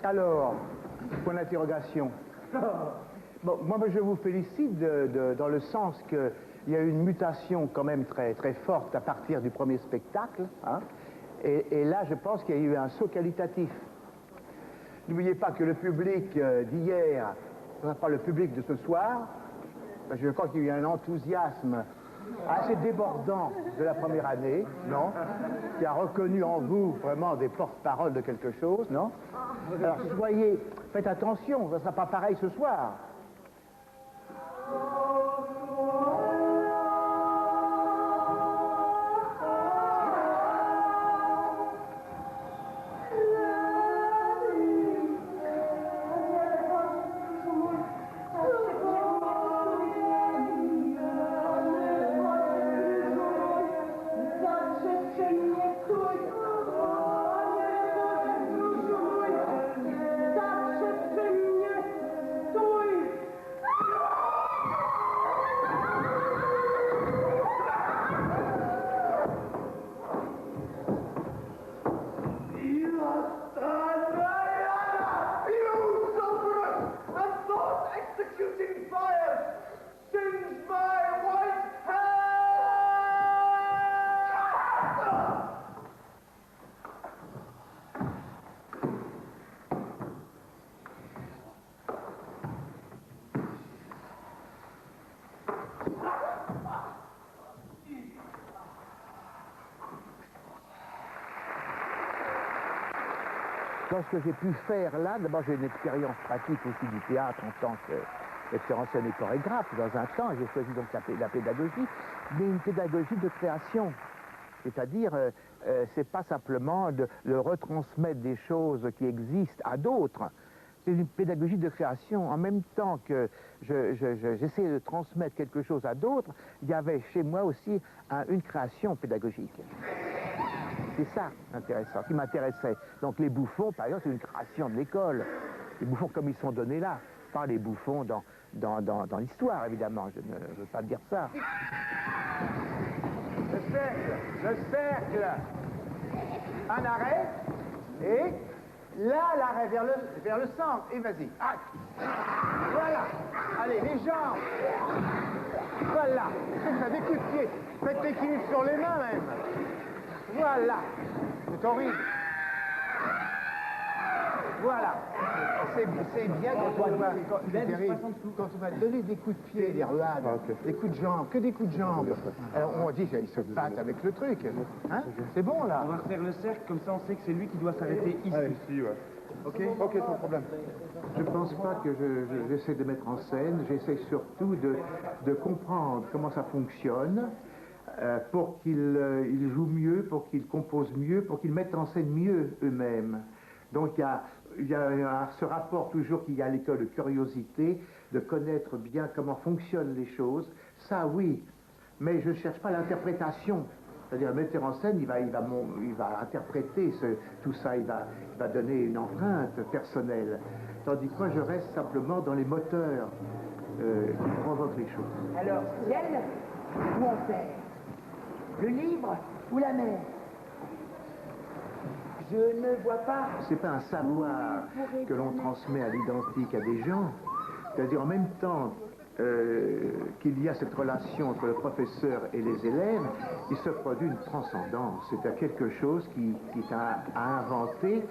Alors, point d'interrogation. Bon, moi je vous félicite dans le sens qu'il y a eu une mutation quand même très, très forte à partir du premier spectacle. Hein, et là je pense qu'il y a eu un saut qualitatif. N'oubliez pas que le public d'hier, pas le public de ce soir, je crois qu'il y a eu un enthousiasme assez débordant de la première année, non? Qui a reconnu en vous vraiment des porte-paroles de quelque chose, non? Alors soyez, faites attention, ça ne sera pas pareil ce soir. Dans ce que j'ai pu faire là, d'abord j'ai une expérience pratique aussi du théâtre en tant que metteur en scène et chorégraphe. Dans un temps, j'ai choisi donc la pédagogie, mais une pédagogie de création. C'est-à-dire, c'est pas simplement de retransmettre des choses qui existent à d'autres. C'est une pédagogie de création. En même temps que j'essayais de transmettre quelque chose à d'autres, il y avait chez moi aussi une création pédagogique. C'est ça intéressant, qui m'intéressait. Donc les bouffons, par exemple, c'est une création de l'école. Les bouffons comme ils sont donnés là, pas les bouffons dans l'histoire, évidemment. Je ne veux pas dire ça. Le cercle. Un arrêt, et là, l'arrêt vers le centre. Et vas-y. Ah. Voilà. Allez, les jambes. Voilà. C'est ça, des coups de pied. Faites l'équilibre sur les mains, même. Voilà. C'est horrible. Voilà. c'est bien quand on va donner des coups de pied, des ruades, des coups de jambes, que des coups de jambes. Alors on dit qu'il se batte avec le truc. Hein? C'est bon là. On va refaire le cercle, comme ça on sait que c'est lui qui doit s'arrêter ici. Ici, ouais. Ok, sans problème. Je ne pense pas que j'essaie de mettre en scène, j'essaie surtout de comprendre comment ça fonctionne pour qu'ils jouent mieux, pour qu'ils composent mieux, pour qu'ils mettent en scène mieux eux-mêmes. Donc il y a ce rapport toujours qu'il y a à l'école de curiosité, de connaître bien comment fonctionnent les choses. Ça oui, mais je ne cherche pas l'interprétation. C'est-à-dire le metteur en scène, il va interpréter tout ça, il va donner une empreinte personnelle. Tandis que moi, je reste simplement dans les moteurs qui provoquent les choses. Alors, ciel ou enfer? Le livre ou la mer? Je ne vois pas. C'est pas un savoir que l'on transmet à l'identique à des gens. C'est-à-dire en même temps qu'il y a cette relation entre le professeur et les élèves, il se produit une transcendance. C'est quelque chose qui est à inventer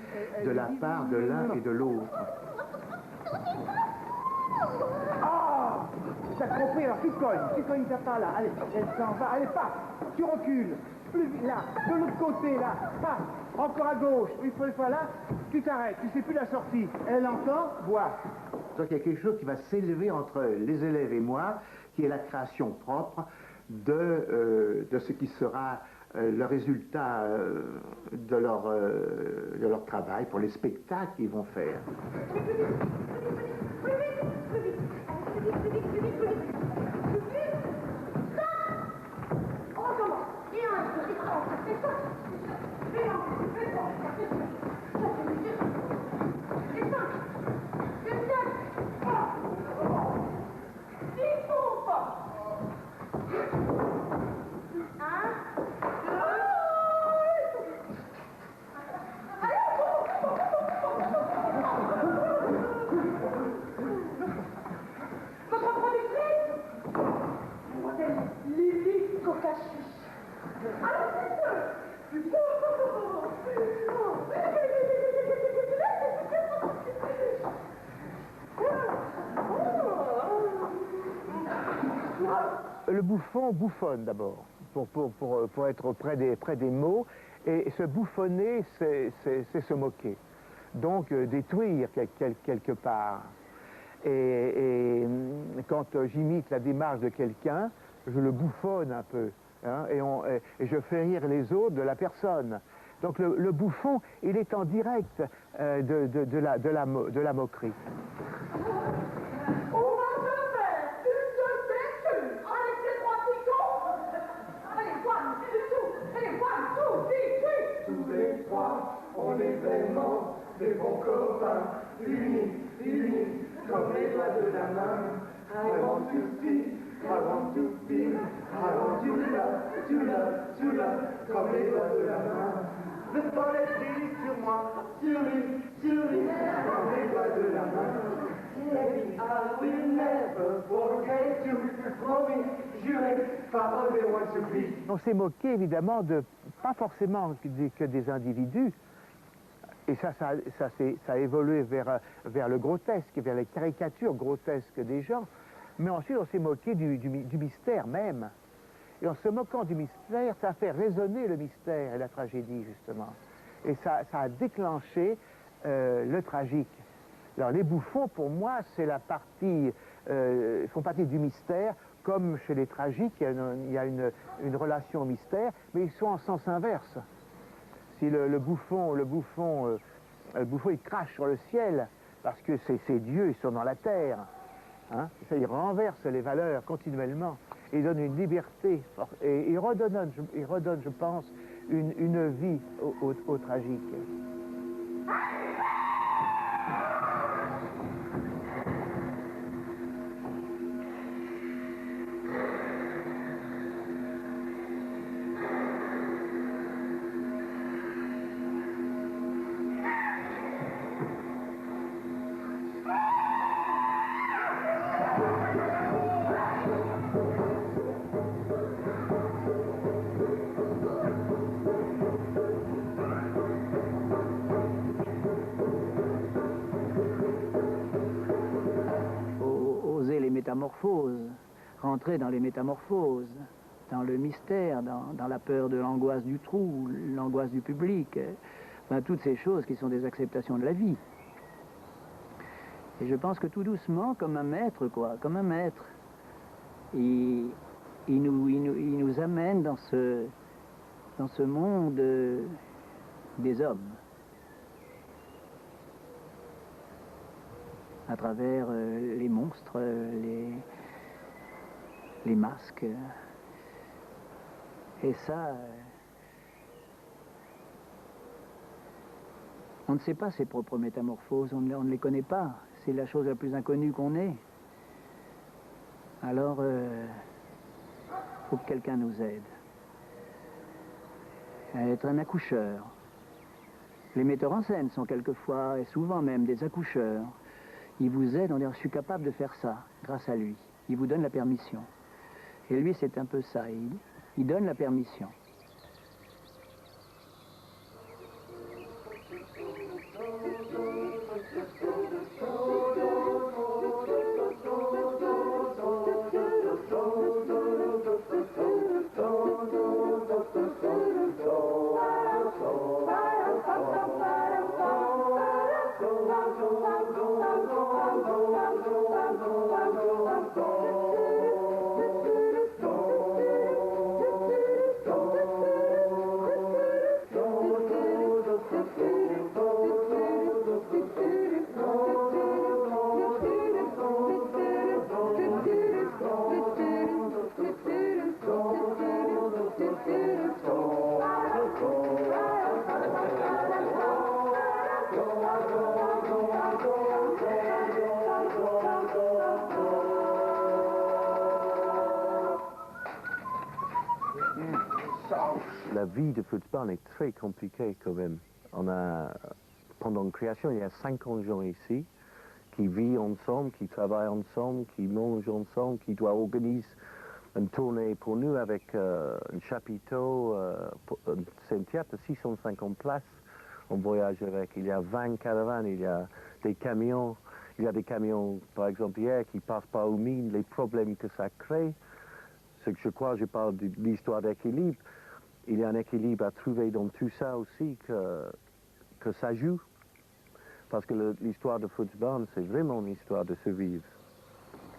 de la part de l'un et de l'autre. Ah! T'as compris, alors tu cognes ta part là. Allez, elle s'en va, allez, paf! Tu recules. Plus vite, là, de l'autre côté, là, paf! Encore à gauche, une fois là, tu t'arrêtes, tu sais plus la sortie. Elle entend, voit. Donc il y a quelque chose qui va s'élever entre les élèves et moi, qui est la création propre de ce qui sera le résultat de leur travail pour les spectacles qu'ils vont faire. Le bouffon bouffonne d'abord, pour être près des mots, et se bouffonner, c'est se moquer. Donc détruire quelque part. Et quand j'imite la démarche de quelqu'un, je le bouffonne un peu, hein, et je fais rire les autres de la personne. Donc le bouffon, il est en direct de la moquerie. On est vraiment des bons copains, unis, comme les doigts de la main. I want to see, I want to feel, I want to love, comme les doigts de la main. Le soleil brille sur moi, sur lui, comme les doigts de la main. Maybe I will never forget you, promis, juré, parole de one to be. On s'est moqué évidemment pas forcément que des individus, et ça a évolué vers le grotesque, vers les caricatures grotesques des gens, mais ensuite on s'est moqué du mystère même. Et en se moquant du mystère, ça a fait résonner le mystère et la tragédie justement. Et ça a déclenché le tragique. Alors les bouffons, pour moi, c'est la partie, font partie du mystère, comme chez les tragiques, il y a une relation au mystère, mais ils sont en sens inverse. Si le bouffon, il crache sur le ciel, parce que c'est Dieu, ils sont dans la terre. Hein, ça, il renverse les valeurs continuellement, et il donne une liberté, et il redonne, je pense, une vie au tragique. métamorphoses, rentrer dans les métamorphoses, dans le mystère, dans la peur de l'angoisse du trou, l'angoisse du public, enfin, toutes ces choses qui sont des acceptations de la vie. Et je pense que tout doucement, comme un maître, quoi, comme un maître, il nous amène dans ce monde des hommes, à travers les monstres, les masques. Et ça, on ne sait pas ses propres métamorphoses, on ne les connaît pas. C'est la chose la plus inconnue qu'on ait. Alors, faut que quelqu'un nous aide à être un accoucheur. Les metteurs en scène sont quelquefois, et souvent même, des accoucheurs. Ils vous aident, on dit, je suis capable de faire ça, grâce à lui. Il vous donne la permission. Et lui, c'est un peu ça, il donne la permission. La vie de Futzbahn est très compliquée quand même. Pendant la création, il y a 50 gens ici qui vivent ensemble, qui travaillent ensemble, qui mangent ensemble, qui doivent organiser une tournée pour nous avec un chapiteau. C'est un théâtre de 650 places. On voyage avec. Il y a 20 caravanes, il y a des camions. Il y a des camions, par exemple, hier, qui passent par aux mines, les problèmes que ça crée. Ce que je crois, je parle de l'histoire d'équilibre. Il y a un équilibre à trouver dans tout ça aussi que ça joue. Parce que l'histoire de Futzbahn, c'est vraiment une histoire de survivre.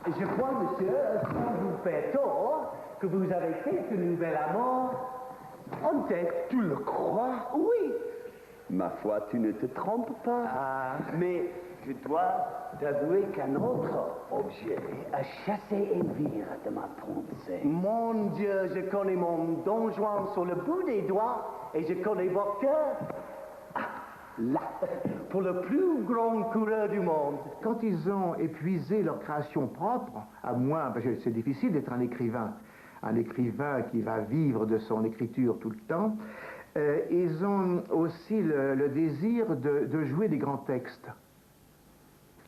Je crois, monsieur, sans vous faire tort, que vous avez quelque nouvel amour en tête. Tu le crois? Oui. Ma foi, tu ne te trompes pas. Ah, mais je dois t'avouer qu'un autre objet a chassé Elvire de ma pensée. Mon Dieu, je connais mon Don Juan sur le bout des doigts et je connais votre cœur. Ah, là, pour le plus grand coureur du monde. Quand ils ont épuisé leur création propre, à moins, parce que c'est difficile d'être un écrivain qui va vivre de son écriture tout le temps, ils ont aussi le désir de jouer des grands textes.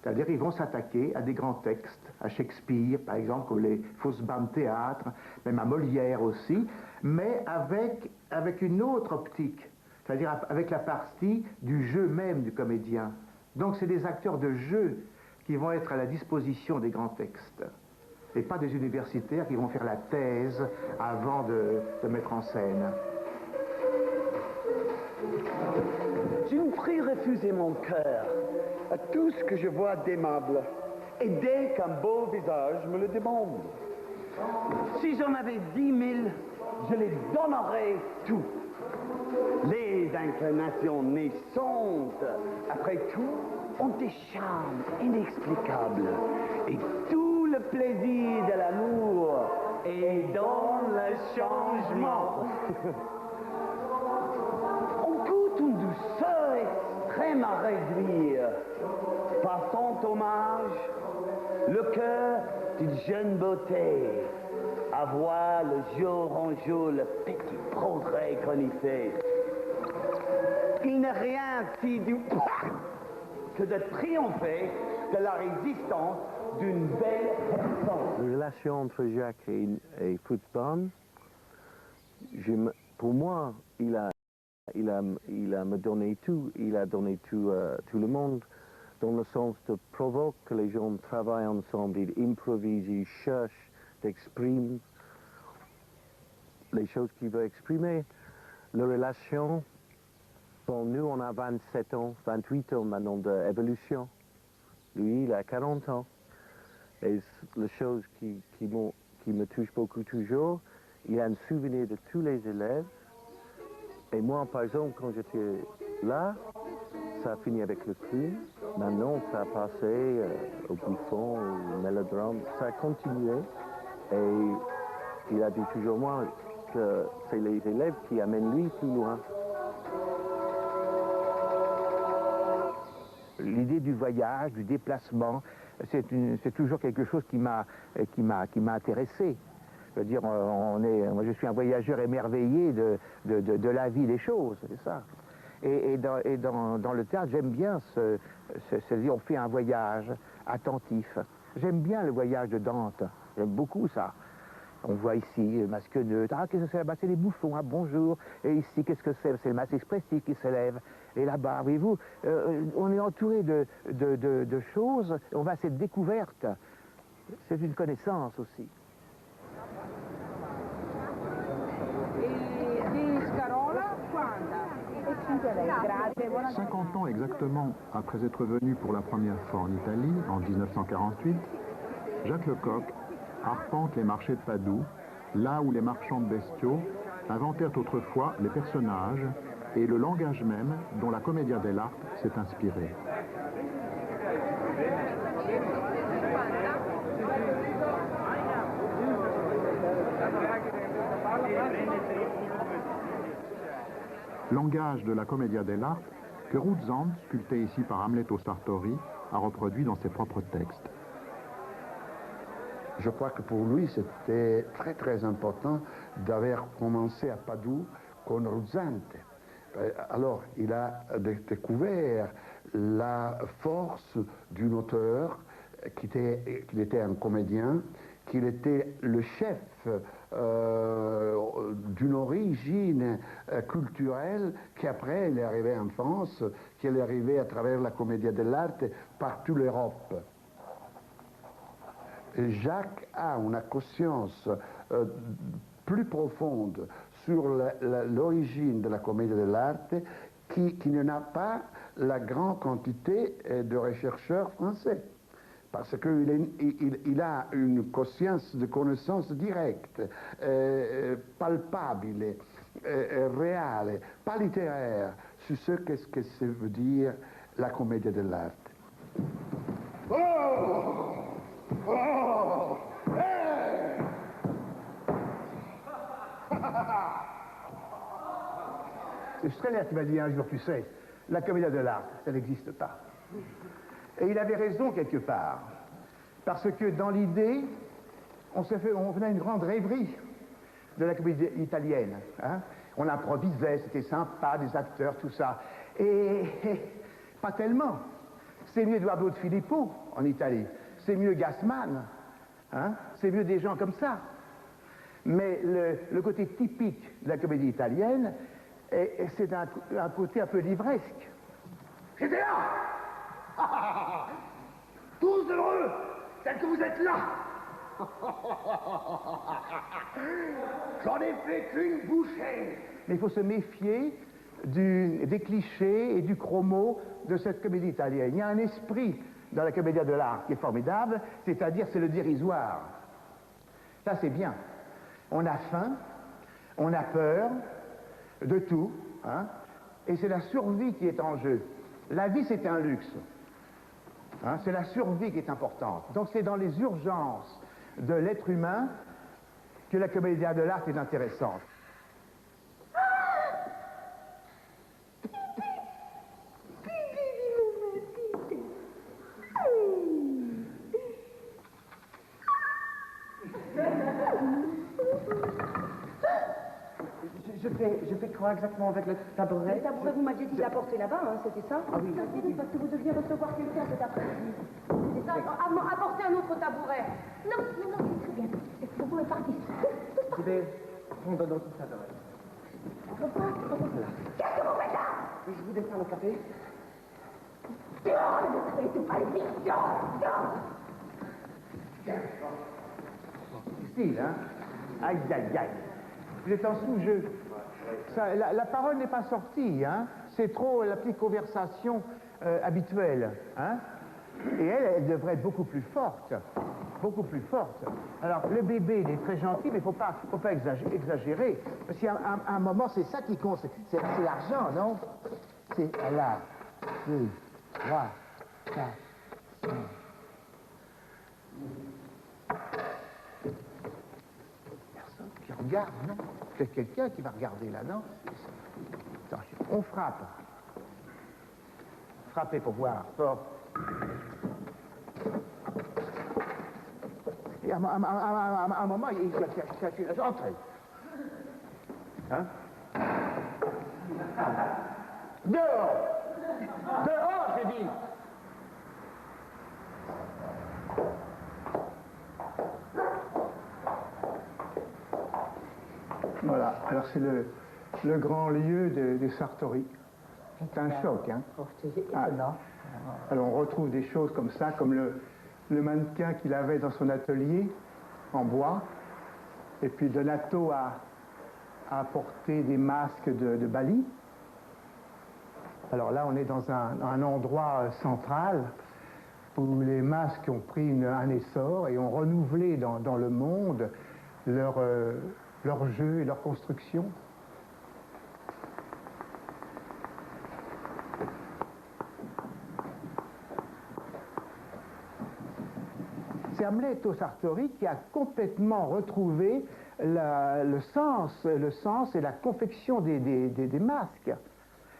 C'est-à-dire qu'ils vont s'attaquer à des grands textes, à Shakespeare, par exemple, ou les Futzbahn théâtre, même à Molière aussi, mais avec une autre optique, c'est-à-dire avec la partie du jeu même du comédien. Donc c'est des acteurs de jeu qui vont être à la disposition des grands textes, et pas des universitaires qui vont faire la thèse avant de mettre en scène. Je ne prie refuser mon cœur à tout ce que je vois d'aimable, et dès qu'un beau visage me le demande. Si j'en avais 10 000, je les donnerais tout. Les inclinations naissantes, après tout, ont des charmes inexplicables, et tout le plaisir de l'amour est dans le changement. On goûte une douceur extrême à réduire. Passant hommage, le cœur d'une jeune beauté, à voir le jour en jour le petit progrès qu'on y fait. Il n'est rien si doux que de triompher de la résistance d'une belle personne. La relation entre Jacques et Futzbahn, pour moi, il a me donné tout. Il a donné tout le monde. dans le sens de provoquer que les gens travaillent ensemble, ils improvisent, ils cherchent d'exprimer les choses qu'ils veulent exprimer. La relation, bon, nous on a 27 ans, 28 ans maintenant d'évolution. Lui, il a 40 ans. Et la chose qui me touche beaucoup toujours, il a un souvenir de tous les élèves. Et moi, par exemple, quand j'étais là, ça a fini avec le crime. Maintenant, ça a passé au Buffon, au mélodrame. Ça a continué. Et il a dit toujours moi que c'est les élèves qui amènent lui plus loin. L'idée du voyage, du déplacement, c'est toujours quelque chose qui m'a intéressé. Je veux dire, moi je suis un voyageur émerveillé de la vie des choses, c'est ça. Et dans le théâtre, j'aime bien on fait un voyage attentif. J'aime bien le voyage de Dante, j'aime beaucoup ça. On voit ici le masque neutre, ah qu'est-ce que c'est là-bas, c'est les bouffons, ah bonjour, et ici qu'est-ce que c'est le masque expressif qui se lève, et là-bas, voyez-vous, on est entouré de choses, on va à cette découverte, c'est une connaissance aussi. 50 ans exactement après être venu pour la première fois en Italie, en 1948, Jacques Lecoq arpente les marchés de Padoue, là où les marchands de bestiaux inventèrent autrefois les personnages et le langage même dont la Commedia dell'arte s'est inspirée. Langage de la Commedia dell'arte que Ruzzand, sculpté ici par Amleto Sartori, a reproduit dans ses propres textes. Je crois que pour lui, c'était très très important d'avoir commencé à Padoue con Ruzzante. Alors, il a découvert la force d'un auteur qu'il était un comédien, qu'il était le chef d'une origine culturelle qui après il est arrivé en France, qui est arrivé à travers la Commedia dell'arte par toute l'Europe. Jacques a une conscience plus profonde sur l'origine de la Commedia dell'arte qui n'a pas la grande quantité de chercheurs français. Parce qu'il a une conscience de connaissance directe, palpable, réelle, pas littéraire, sur ce que ça veut dire la Commedia dell'arte. Oh! Oh! Hey! C'est Strehler qui m'a dit un jour, tu sais, la Commedia dell'arte, ça n'existe pas. Et il avait raison quelque part, parce que dans l'idée, on faisait une grande rêverie de la comédie italienne. Hein? On improvisait, c'était sympa, des acteurs, tout ça. Et pas tellement. C'est mieux Eduardo de Filippo en Italie, c'est mieux Gassman, hein? C'est mieux des gens comme ça. Mais le côté typique de la comédie italienne, c'est un côté un peu livresque. J'étais là! Tous heureux, tel que vous êtes là! J'en ai fait qu'une bouchée! Mais il faut se méfier des clichés et du chromo de cette comédie italienne. Il y a un esprit dans la Commedia dell'arte qui est formidable, c'est-à-dire c'est le dérisoire. Ça c'est bien. On a faim, on a peur de tout, hein, et c'est la survie qui est en jeu. La vie c'est un luxe. Hein, c'est la survie qui est importante. Donc c'est dans les urgences de l'être humain que la Commedia dell'arte est intéressante. Je fais quoi exactement avec le tabouret? Le tabouret, vous m'aviez dit de l'apporter là-bas, hein, c'était ça? Ah oui. Parce que vous deviez recevoir quelqu'un cet après-midi. C'est ça? Apportez un autre tabouret. Non, c'est très bien. Vous pouvez partir. Je vais prendre un autre tabouret. Qu'est-ce que vous faites là? Je vous descends le café. Difficile, hein? Aïe, aïe, aïe. Vous êtes en sous-jeu. La parole n'est pas sortie, hein? C'est trop la petite conversation habituelle, hein? Et elle devrait être beaucoup plus forte. Beaucoup plus forte. Alors, le bébé, il est très gentil, mais il ne faut pas exagérer. Parce qu'à un moment, c'est ça qui compte. C'est l'argent, non? C'est là. 2, 3, 4, 5. Personne qui regarde, non? C'est quelqu'un qui va regarder là, non? Attention, on frappe. Frappez pour voir, fort. Et à un moment, il cherche la entrée. Hein? Dehors! Dehors, j'ai dit! Voilà, alors c'est le grand lieu des Sartori. C'est un choc, hein? Alors on retrouve des choses comme ça, comme le mannequin qu'il avait dans son atelier en bois, et puis Donato a apporté des masques de Bali. Alors là, on est dans un endroit central où les masques ont pris un essor et ont renouvelé dans le monde leur jeu et leur construction. C'est Amleto Sartori qui a complètement retrouvé le sens et la confection des masques.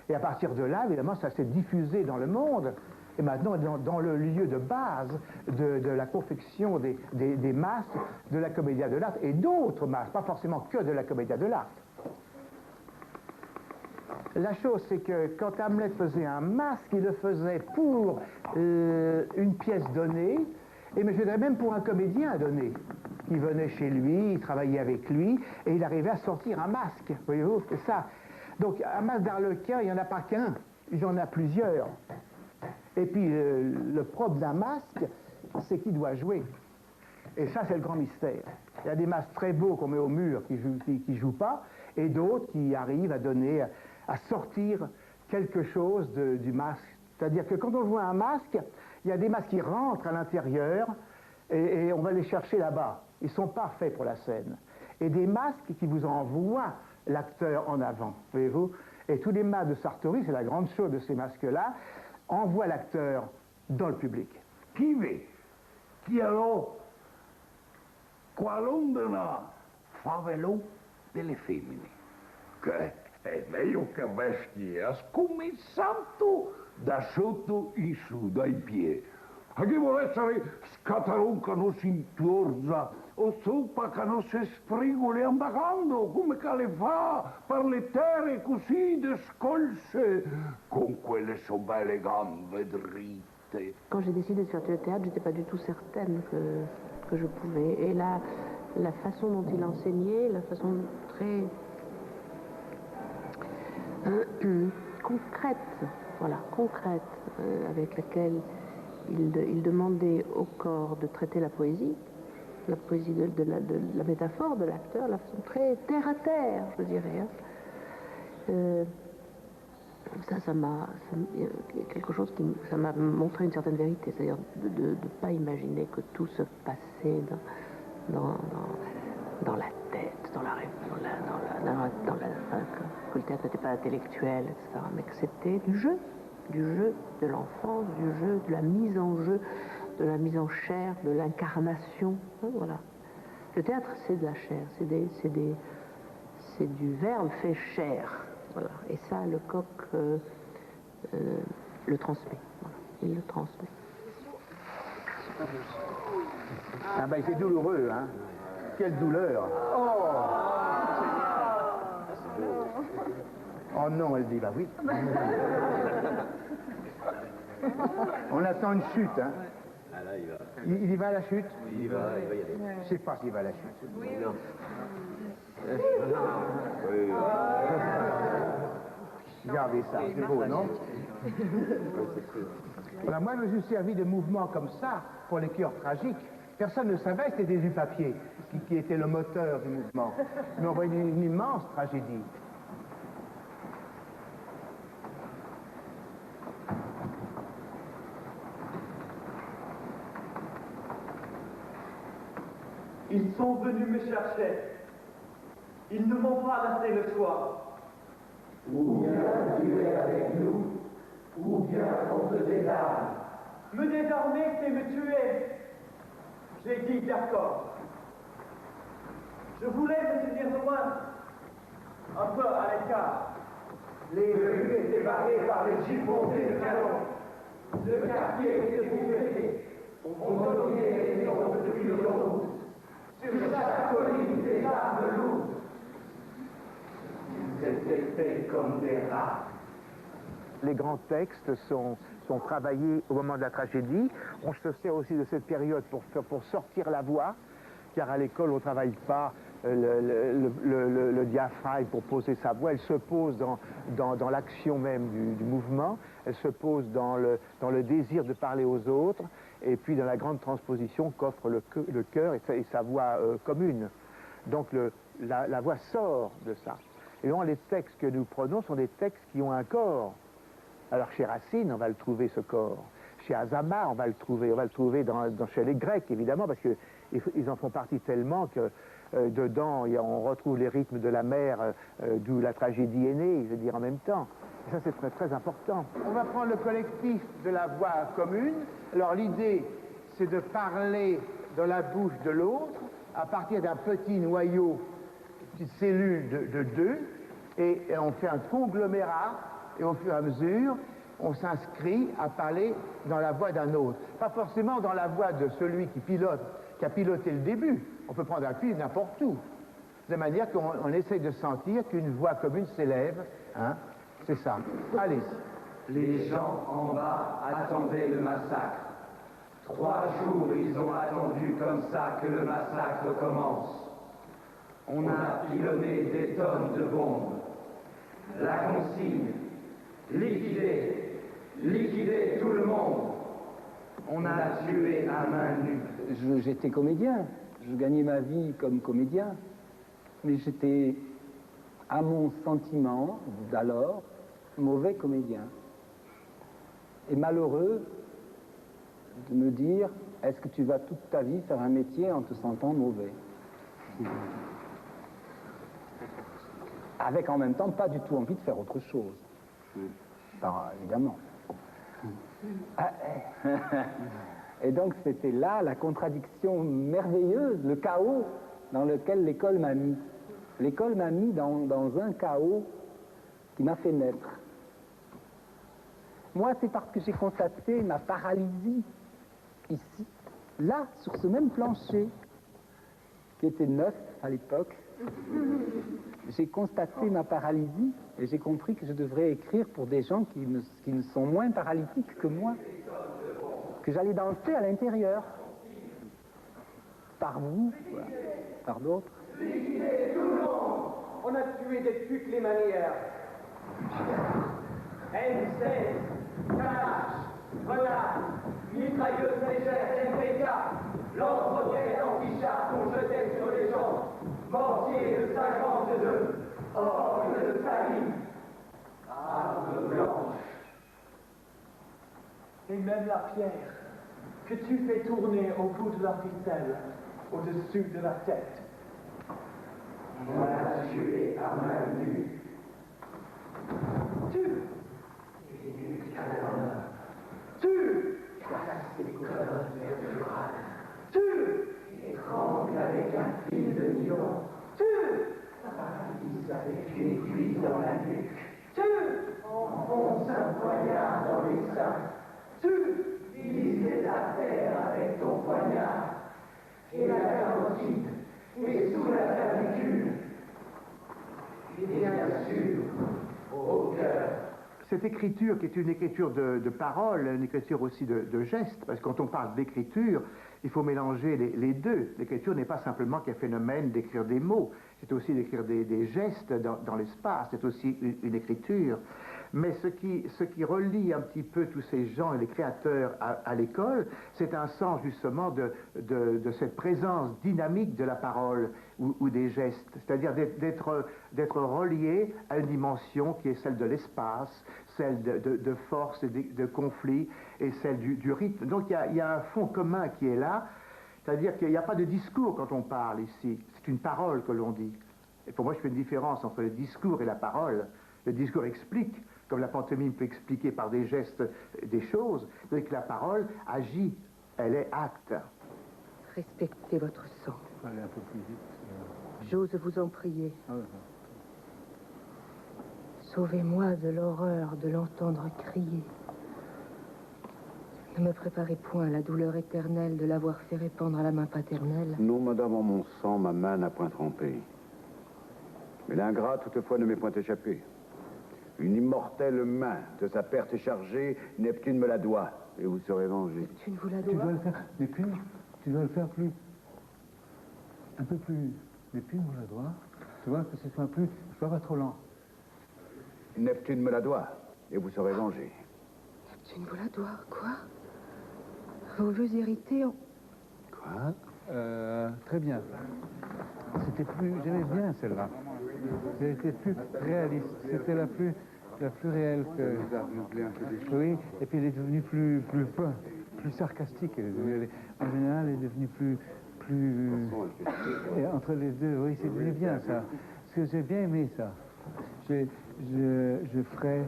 Et à partir de là, évidemment, ça s'est diffusé dans le monde. Et maintenant, dans le lieu de base de la confection des masques de la Commedia dell'arte et d'autres masques, pas forcément que de la Commedia dell'arte. La chose, c'est que quand Hamlet faisait un masque, il le faisait pour une pièce donnée, mais je dirais même pour un comédien donné. Il venait chez lui, il travaillait avec lui, et il arrivait à sortir un masque. Voyez-vous, c'est ça. Donc, un masque d'Arlequin, il n'y en a pas qu'un, il y en a plusieurs. Et puis, le propre d'un masque, c'est qui doit jouer. Et ça, c'est le grand mystère. Il y a des masques très beaux qu'on met au mur qui jouent pas, et d'autres qui arrivent à sortir quelque chose du masque. C'est-à-dire que quand on voit un masque, il y a des masques qui rentrent à l'intérieur, et on va les chercher là-bas. Ils sont pas faits pour la scène. Et des masques qui vous envoient l'acteur en avant, voyez-vous. Et tous les masques de Sartori, c'est la grande chose de ces masques-là, envoient l'acteur dans le public. Chi vede? Chi allò? Qualondana favelò delle femmine, che è meglio che vestia scommissato da sotto in su, dai piedi. A chi vuole essere scatarun che non si intorza, o zuppa che non si sprigole andando, come che le fa per le terre così descolse, con quelle sue belle gambe dritte. Quand j'ai décidé de faire du théâtre, j'étais pas du tout certaine que je pouvais. Et la façon dont il enseignait, la façon très concrète, voilà, avec laquelle il demandait au corps de traiter la poésie de la métaphore de l'acteur, la façon très terre à terre, je dirais. Hein. Ça m'a quelque chose ça m'a montré une certaine vérité, c'est-à-dire de ne pas imaginer que tout se passait dans la tête, que le théâtre n'était pas intellectuel, etc., mais que c'était du jeu de l'enfance, du jeu, de la mise en jeu, de la mise en chair, de l'incarnation. Hein, voilà. Le théâtre, c'est de la chair, c'est du verbe fait chair. Voilà. Et ça, Lecoq le transmet. Voilà. Il le transmet. Ah ben c'est douloureux, hein. Quelle douleur. Oh non, elle dit, bah oui. On attend une chute, hein. Ah là, il va. Il y va à la chute? Il y va y aller. Je ne sais pas s'il va à la chute. Oui, non. Regardez ça, c'est beau, non? Alors moi, je me suis servi de mouvements comme ça pour les chœurs tragiques. Personne ne savait que c'était du papier qui était le moteur du mouvement. Mais on voit une immense tragédie. Ils sont venus me chercher. Ils ne m'ont pas laissé le choix. Ou bien tu es avec nous, ou bien on te désarme. Me désarmer, c'est me tuer. J'ai dit d'accord. Je voulais me tenir loin, un peu à l'écart. Les rues étaient barrées par les jeeps montés de canon. Le quartier était bouffé. On dominait les maisons depuis l'autoroute. Sur chaque colline, des armes lourdes. Ils étaient faits comme des rats. Les grands textes sont travaillés au moment de la tragédie. On se sert aussi de cette période pour sortir la voix, car à l'école on ne travaille pas le diaphragme pour poser sa voix. Elle se pose dans l'action même du mouvement, elle se pose dans le désir de parler aux autres, et puis dans la grande transposition qu'offre le cœur et sa voix commune. Donc la voix sort de ça. Et donc les textes que nous prenons sont des textes qui ont un corps. Alors chez Racine, on va le trouver ce corps. Chez Azama, on va le trouver chez les Grecs, évidemment, parce qu'ils en font partie tellement que dedans, on retrouve les rythmes de la mer, d'où la tragédie est née, je veux dire, en même temps. Et ça, c'est très, très important. On va prendre le collectif de la voix commune. Alors l'idée, c'est de parler dans la bouche de l'autre, à partir d'un petit noyau, une petite cellule de deux, et on fait un conglomérat, et au fur et à mesure, on s'inscrit à parler dans la voix d'un autre. Pas forcément dans la voix de celui qui a piloté le début. On peut prendre un fil n'importe où. De manière qu'on essaye de sentir qu'une voix commune s'élève. Hein? C'est ça. Allez. Les gens en bas attendaient le massacre. 3 jours, ils ont attendu comme ça que le massacre commence. On a pilonné des tonnes de bombes. La consigne, liquider tout le monde. On a tué à main nue. J'étais comédien, je gagnais ma vie comme comédien, mais j'étais, à mon sentiment d'alors, mauvais comédien. Et malheureux de me dire, est-ce que tu vas toute ta vie faire un métier en te sentant mauvais? Avec en même temps pas du tout envie de faire autre chose. Enfin, évidemment. Et donc c'était là la contradiction merveilleuse, le chaos dans lequel l'école m'a mis. L'école m'a mis dans un chaos qui m'a fait naître. Moi, c'est parce que j'ai constaté ma paralysie ici, là, sur ce même plancher, qui était neuf à l'époque. J'ai constaté ma paralysie et j'ai compris que je devrais écrire pour des gens qui ne sont moins paralytiques que moi, que j'allais danser à l'intérieur, par vous, voilà, par d'autres. On a tué de toutes les manières. M16, Kalash, grenades, mitrailleuses légères, MPK, lance-roquettes anti-chars qu'on jetait sur les gens, mortier de 52, orgue de Staline, arme blanche. Et même la pierre que tu fais tourner au bout de la ficelle, au-dessus de la tête. On a tué à main nue. Tu étrangle avec un fil de nylon. Paralyse avec une aiguille dans la nuque. Enfonce un poignard dans les seins. Lise les artères avec ton poignard. Et la carotide est sous la clavicule. Et bien sûr, au cœur. Cette écriture qui est une écriture de paroles, une écriture aussi de gestes, parce que quand on parle d'écriture, il faut mélanger les deux. L'écriture n'est pas simplement qu'un phénomène d'écrire des mots, c'est aussi d'écrire des gestes dans l'espace, c'est aussi une écriture. Mais ce qui relie un petit peu tous ces gens et les créateurs à l'école, c'est un sens justement de cette présence dynamique de la parole ou des gestes, c'est-à-dire d'être relié à une dimension qui est celle de l'espace, celle de force et de conflit, et celle du rythme. Donc il y a un fond commun qui est là, c'est-à-dire qu'il n'y a pas de discours quand on parle ici, c'est une parole que l'on dit. Et pour moi, je fais une différence entre le discours et la parole. Le discours explique, comme la pantomime peut expliquer par des gestes des choses, mais que la parole agit, elle est acte. Respectez votre sang. Allez un peu plus vite. J'ose vous en prier. Sauvez-moi de l'horreur de l'entendre crier. Ne me préparez point à la douleur éternelle de l'avoir fait répandre à la main paternelle. Non, madame, en mon sang, ma main n'a point trempé. Mais l'ingrat, toutefois, ne m'est point échappé. Une immortelle main de sa perte chargée, Neptune me la doit, et vous serez vengé. Neptune vous la doit. Tu dois le faire, Neptune, tu dois le faire plus. Un peu plus. Neptune vous la doit. Tu vois que ce soit plus. Je dois pas trop lent. Neptune me la doit, et vous serez vengé. Neptune vous la doit, quoi? Vos voeux hérités ont... Quoi? Très bien. C'était plus... J'aimais bien celle-là. C'était plus réaliste. C'était la plus réelle que... Oui, et puis elle est devenue plus sarcastique. En général, elle est devenue plus... Et entre les deux, oui, c'est bien ça. Parce que j'ai bien aimé ça. Je ferai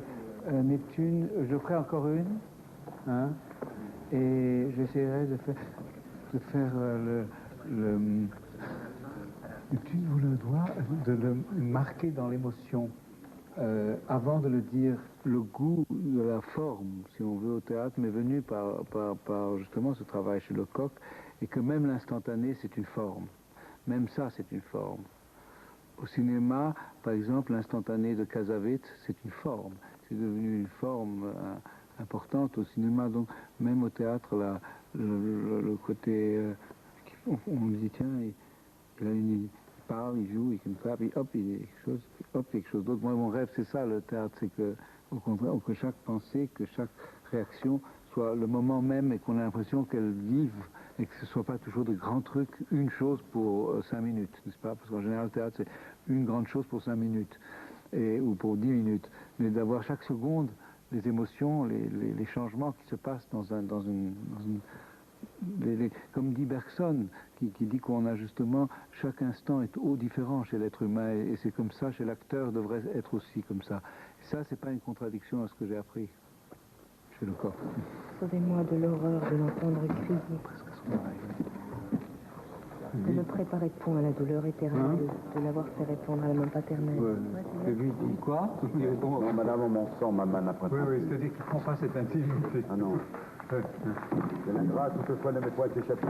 Neptune, je ferai encore une, hein, et j'essaierai de faire le Neptune vous le doit, de le marquer dans l'émotion, avant de le dire. Le goût de la forme, si on veut, au théâtre, m'est venu par justement ce travail chez Lecoq, et que même l'instantané, c'est une forme. Même ça, c'est une forme. Au cinéma, par exemple, l'instantané de Cassavetes, c'est une forme. C'est devenu une forme importante au cinéma. Donc, même au théâtre, le côté... on me dit, tiens, il parle, il joue, il comme ça, puis hop, il y a quelque chose, puis hop, quelque chose d'autre. Moi, mon rêve, c'est ça, le théâtre, c'est que, au contraire, que chaque pensée, que chaque réaction soit le moment même et qu'on ait l'impression qu'elle vive et que ce ne soit pas toujours de grands trucs, une chose pour 5 minutes, n'est-ce pas? Parce qu'en général, le théâtre, c'est une grande chose pour 5 minutes, ou pour 10 minutes. Mais d'avoir chaque seconde les émotions, les changements qui se passent dans une comme dit Bergson, qui dit qu'on a justement, chaque instant est différent chez l'être humain, et c'est comme ça, chez l'acteur, devrait être aussi comme ça. Et ça, c'est pas une contradiction à ce que j'ai appris chez Lecoq. Sauvez-moi de l'horreur de l'entendre crier. Ne me préparez point à la douleur éternelle de l'avoir fait répondre à la main paternelle. Et lui dit quoi? Il répond, non, madame, en mon sang, ma main n'a point trempé. Oui, c'est-à-dire qu'il ne prend pas cette intimité. Ah non. De l'ingrat, toutefois, ne m'est point échappé.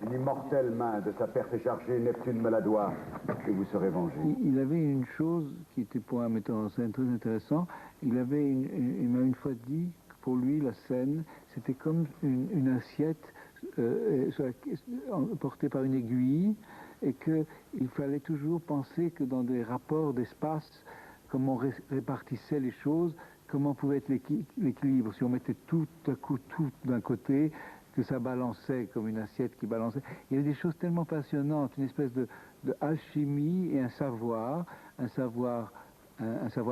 Une immortelle main de sa perte chargée, Neptune me la doit, et vous serez vengé. Il avait une chose qui était pour un metteur en scène très intéressant. Il m'a une fois dit que pour lui, la scène, c'était comme une assiette portée par une aiguille, et qu'il fallait toujours penser que dans des rapports d'espace, comme on répartissait les choses, comment pouvait être l'équilibre. Si on mettait tout à coup tout d'un côté, que ça balançait comme une assiette qui balançait. Il y avait des choses tellement passionnantes, une espèce de alchimie et un savoir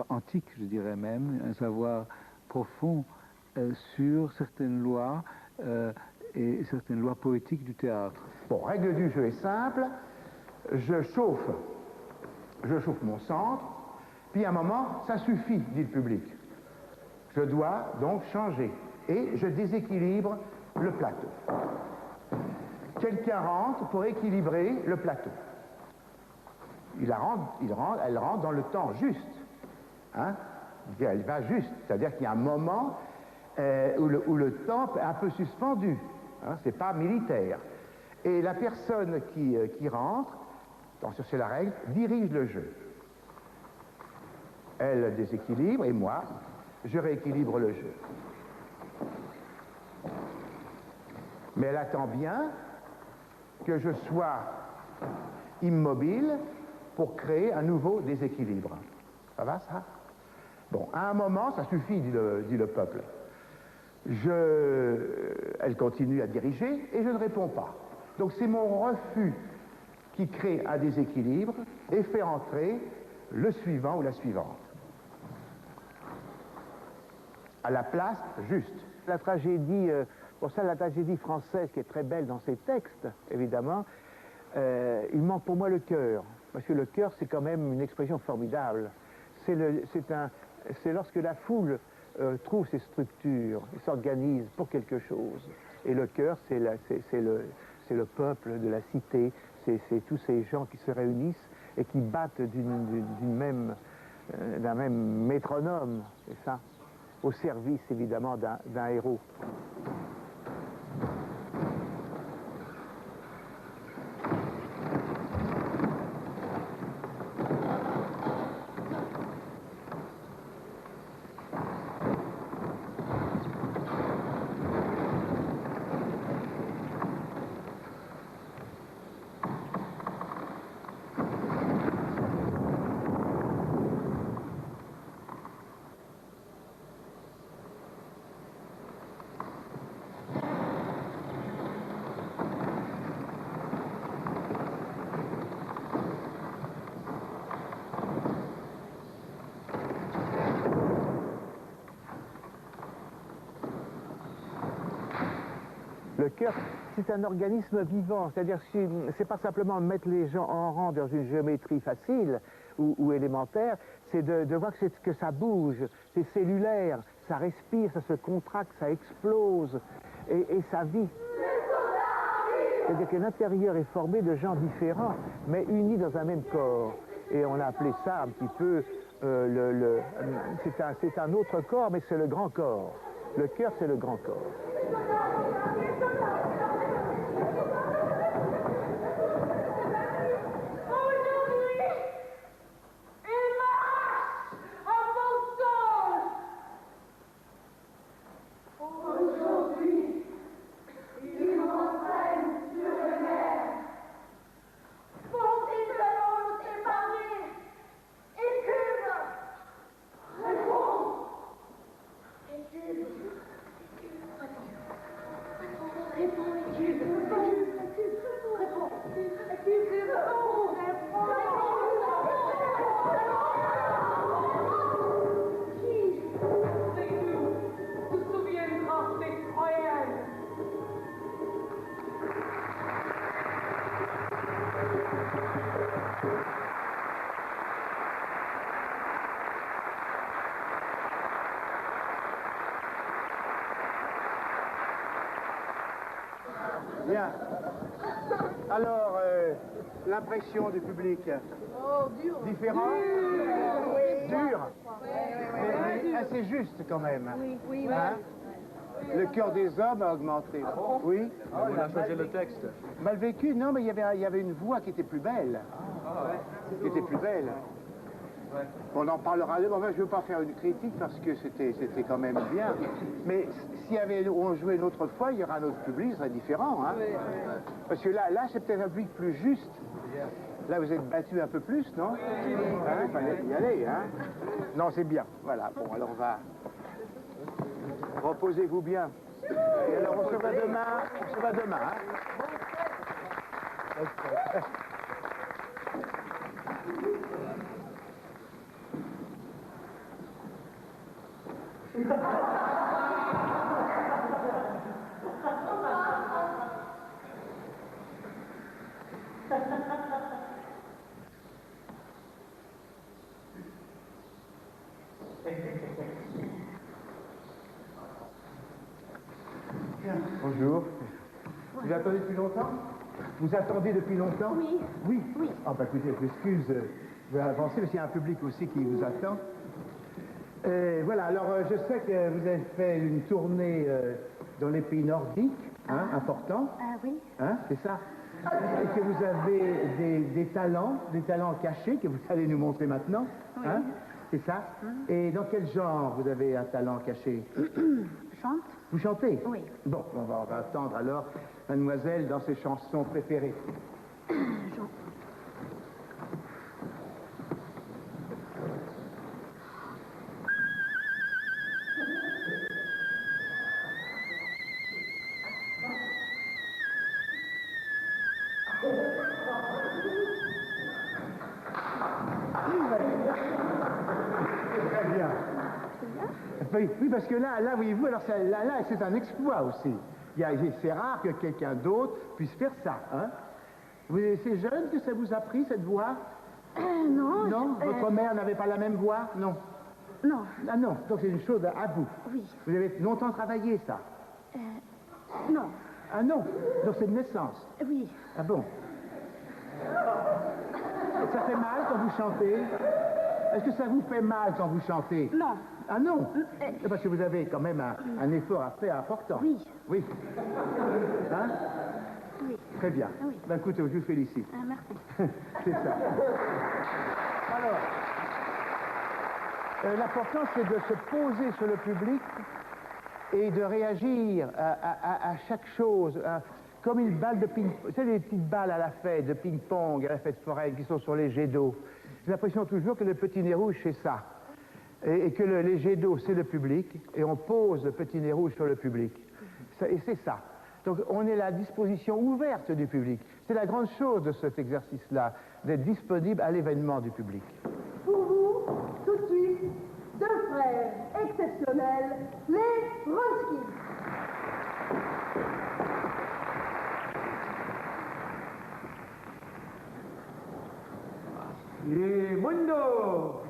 antique, je dirais même, un savoir profond sur certaines lois et certaines lois poétiques du théâtre. Bon, règle du jeu est simple, je chauffe mon centre, puis à un moment, ça suffit, dit le public. Je dois donc changer, et je déséquilibre le plateau. Quelqu'un rentre pour équilibrer le plateau. Elle rentre dans le temps juste. Hein? Elle va juste, c'est-à-dire qu'il y a un moment où le temps est un peu suspendu. Hein? C'est pas militaire. Et la personne qui rentre, attention c'est la règle, dirige le jeu. Elle déséquilibre et moi, je rééquilibre le jeu. Mais elle attend bien que je sois immobile pour créer un nouveau déséquilibre. Ça va, ça? Bon, à un moment, ça suffit, dit le peuple. Elle continue à diriger et je ne réponds pas. Donc c'est mon refus qui crée un déséquilibre et fait entrer le suivant ou la suivante. À la place juste. La tragédie, pour ça la tragédie française qui est très belle dans ses textes, évidemment, il manque pour moi le cœur. Parce que le cœur, c'est quand même une expression formidable. C'est lorsque la foule trouve ses structures, s'organise pour quelque chose. Et le cœur, c'est le peuple de la cité, c'est tous ces gens qui se réunissent et qui battent d'un même métronome, c'est ça, au service évidemment d'un héros. Le cœur, c'est un organisme vivant, c'est-à-dire que c'est pas simplement mettre les gens en rang dans une géométrie facile ou élémentaire, c'est de voir que ça bouge, c'est cellulaire, ça respire, ça se contracte, ça explose et ça vit. C'est-à-dire que l'intérieur est formé de gens différents, mais unis dans un même corps. Et on a appelé ça un petit peu, c'est un autre corps, mais c'est le grand corps. Le cœur, c'est le grand corps. Bien. Alors, l'impression du public. Oh, dur. Différent. Dur. Mais assez juste quand même. Oui. Hein? Le cœur des hommes a augmenté. Oui. On a changé le texte. Mal vécu, non, mais il y avait une voix qui était plus belle. Qui était plus belle. On en parlera demain. Je ne veux pas faire une critique parce que c'était quand même bien. Mais on jouait une autre fois, il y aura un autre public, ce serait différent. Hein? Parce que là c'est peut-être un public plus juste. Là, vous êtes battu un peu plus, non? Il fallait y aller. Hein? Non, c'est bien. Voilà. Bon, alors on va... Reposez-vous bien. Et alors, on se voit demain. Hein? Bonjour. Vous attendez depuis longtemps? Vous attendez depuis longtemps? Oui. Ah bah écoutez, excuse, vous allez avancer parce qu'il y a un public aussi qui vous attend. Voilà, alors je sais que vous avez fait une tournée dans les pays nordiques, hein, important. Oui. Hein, c'est ça. Et que vous avez des talents cachés que vous allez nous montrer maintenant. Oui. Hein, c'est ça. Et dans quel genre vous avez un talent caché? Je chante. Vous chantez? Oui. Bon, on va attendre alors mademoiselle dans ses chansons préférées. Très bien. Oui, parce que là voyez-vous, alors là c'est un exploit aussi. C'est rare que quelqu'un d'autre puisse faire ça. Hein? C'est jeune que ça vous a pris, cette voix? Non. Non? Votre mère n'avait pas la même voix? Non. Non. Ah non, donc c'est une chose à vous. Oui. Vous avez longtemps travaillé ça? Non. Ah non, donc c'est de naissance? Oui. Ah bon? Ça fait mal quand vous chantez? Est-ce que ça vous fait mal quand vous chantez? Non. Ah non? Parce que vous avez quand même un effort à faire important. Oui. Oui. Hein? Oui. Très bien. Oui. Ben écoutez, je vous félicite. Ah, merci. C'est ça. Alors, l'important c'est de se poser sur le public et de réagir à chaque chose, comme une balle de ping-pong. Vous savez, les petites balles à la fête de ping-pong, à la fête foraine qui sont sur les jets d'eau. J'ai l'impression toujours que le petit nez rouge c'est ça. Et que les jets d'eau c'est le public, et on pose le petit nez rouge sur le public. Et c'est ça. Donc on est à la disposition ouverte du public. C'est la grande chose de cet exercice-là, d'être disponible à l'événement du public. Pour vous, tout de suite, deux frères exceptionnels, les Wronski. Et Mundo!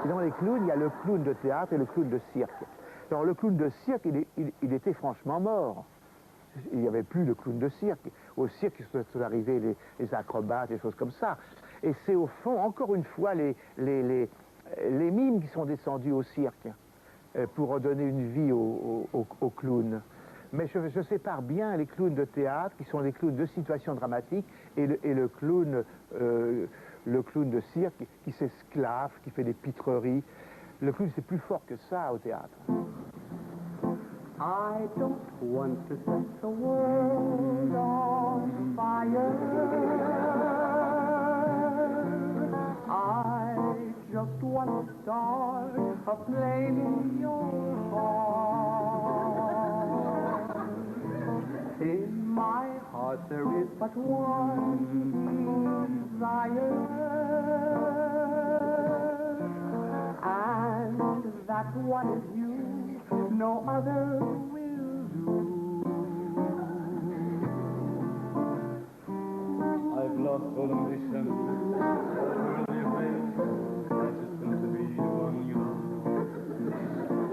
Dans les clowns, il y a le clown de théâtre et le clown de cirque. Alors le clown de cirque, il était franchement mort. Il n'y avait plus de clown de cirque. Au cirque, il sont arrivés les acrobates, des choses comme ça. Et c'est au fond, encore une fois, les mimes qui sont descendus au cirque pour redonner une vie aux clowns. Mais je sépare bien les clowns de théâtre, qui sont des clowns de situation dramatique, et le clown de cirque qui s'esclave, qui fait des pitreries. Le clown, c'est plus fort que ça au théâtre. I don't want to set the world on fire. I just want to start a flame in your heart. In my heart there is but one desire, and that one is you. No other will do. I've lost all ambition. Don't be afraid. I just want to be the one you love.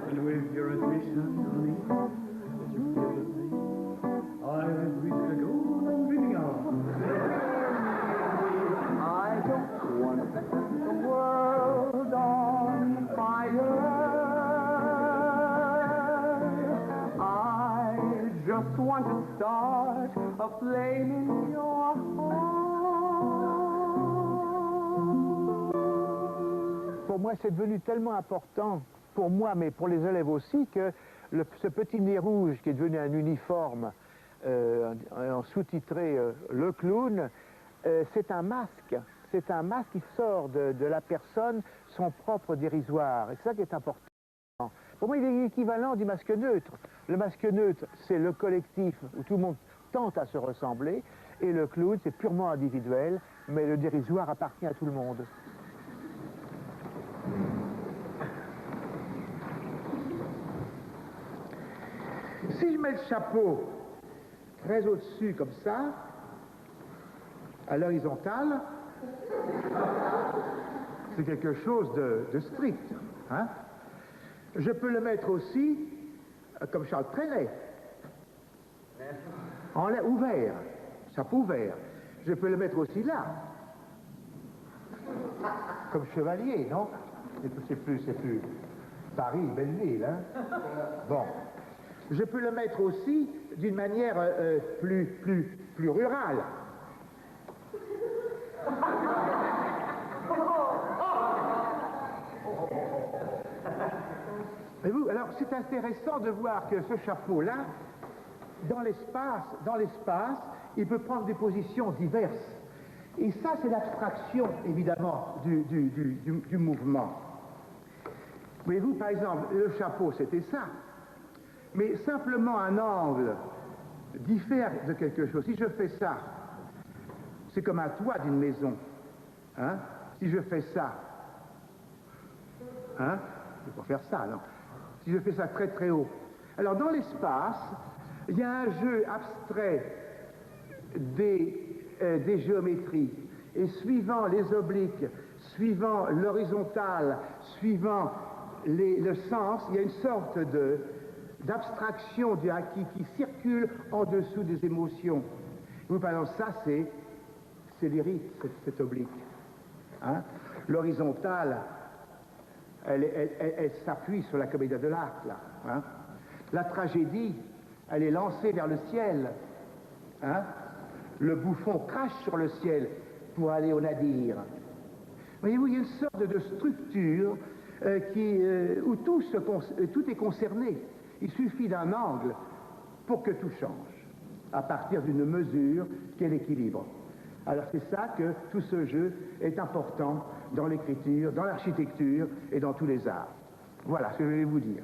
And with your admission, honey, that you feel the same, I've reached a goal I'm dreaming of. I don't want to set the world on fire. Just want to start a flame in your heart. Pour moi, c'est devenu tellement important, pour moi, mais pour les élèves aussi, que ce petit nez rouge qui est devenu un uniforme, en sous-titré le clown, c'est un masque. C'est un masque qui sort de la personne son propre dérisoire. Et c'est ça qui est important. Pour moi, il est l'équivalent du masque neutre. Le masque neutre, c'est le collectif où tout le monde tente à se ressembler. Et le clown, c'est purement individuel, mais le dérisoire appartient à tout le monde. Si je mets le chapeau très au-dessus comme ça, à l'horizontale, c'est quelque chose de strict. Hein? Je peux le mettre aussi comme Charles Trenet, ouvert, chapeau ouvert. Je peux le mettre aussi là, comme chevalier, non? C'est plus Paris, belle ville, hein? Bon. Je peux le mettre aussi d'une manière plus rurale. Voyez-vous, alors c'est intéressant de voir que ce chapeau-là, dans l'espace, il peut prendre des positions diverses. Et ça, c'est l'abstraction, évidemment, du mouvement. Voyez-vous, par exemple, le chapeau, c'était ça. Mais simplement un angle diffère de quelque chose. Si je fais ça, c'est comme un toit d'une maison. Hein? Si je fais ça, hein? Je ne peux pas faire ça, non. Si je fais ça très très haut. Alors dans l'espace, il y a un jeu abstrait des géométries. Et suivant les obliques, suivant l'horizontale, suivant le sens, il y a une sorte d'abstraction qui circule en dessous des émotions. Vous, par exemple, ça, c'est l'irite, cet oblique. Hein? L'horizontale, elle s'appuie sur la comédie de l'art, là. Hein? La tragédie, elle est lancée vers le ciel. Hein? Le bouffon crache sur le ciel pour aller au nadir. Voyez-vous, il y a une sorte de structure où tout est concerné. Il suffit d'un angle pour que tout change, à partir d'une mesure qui est l'équilibre. Alors c'est ça que tout ce jeu est important dans l'écriture, dans l'architecture et dans tous les arts. Voilà ce que je vais vous dire.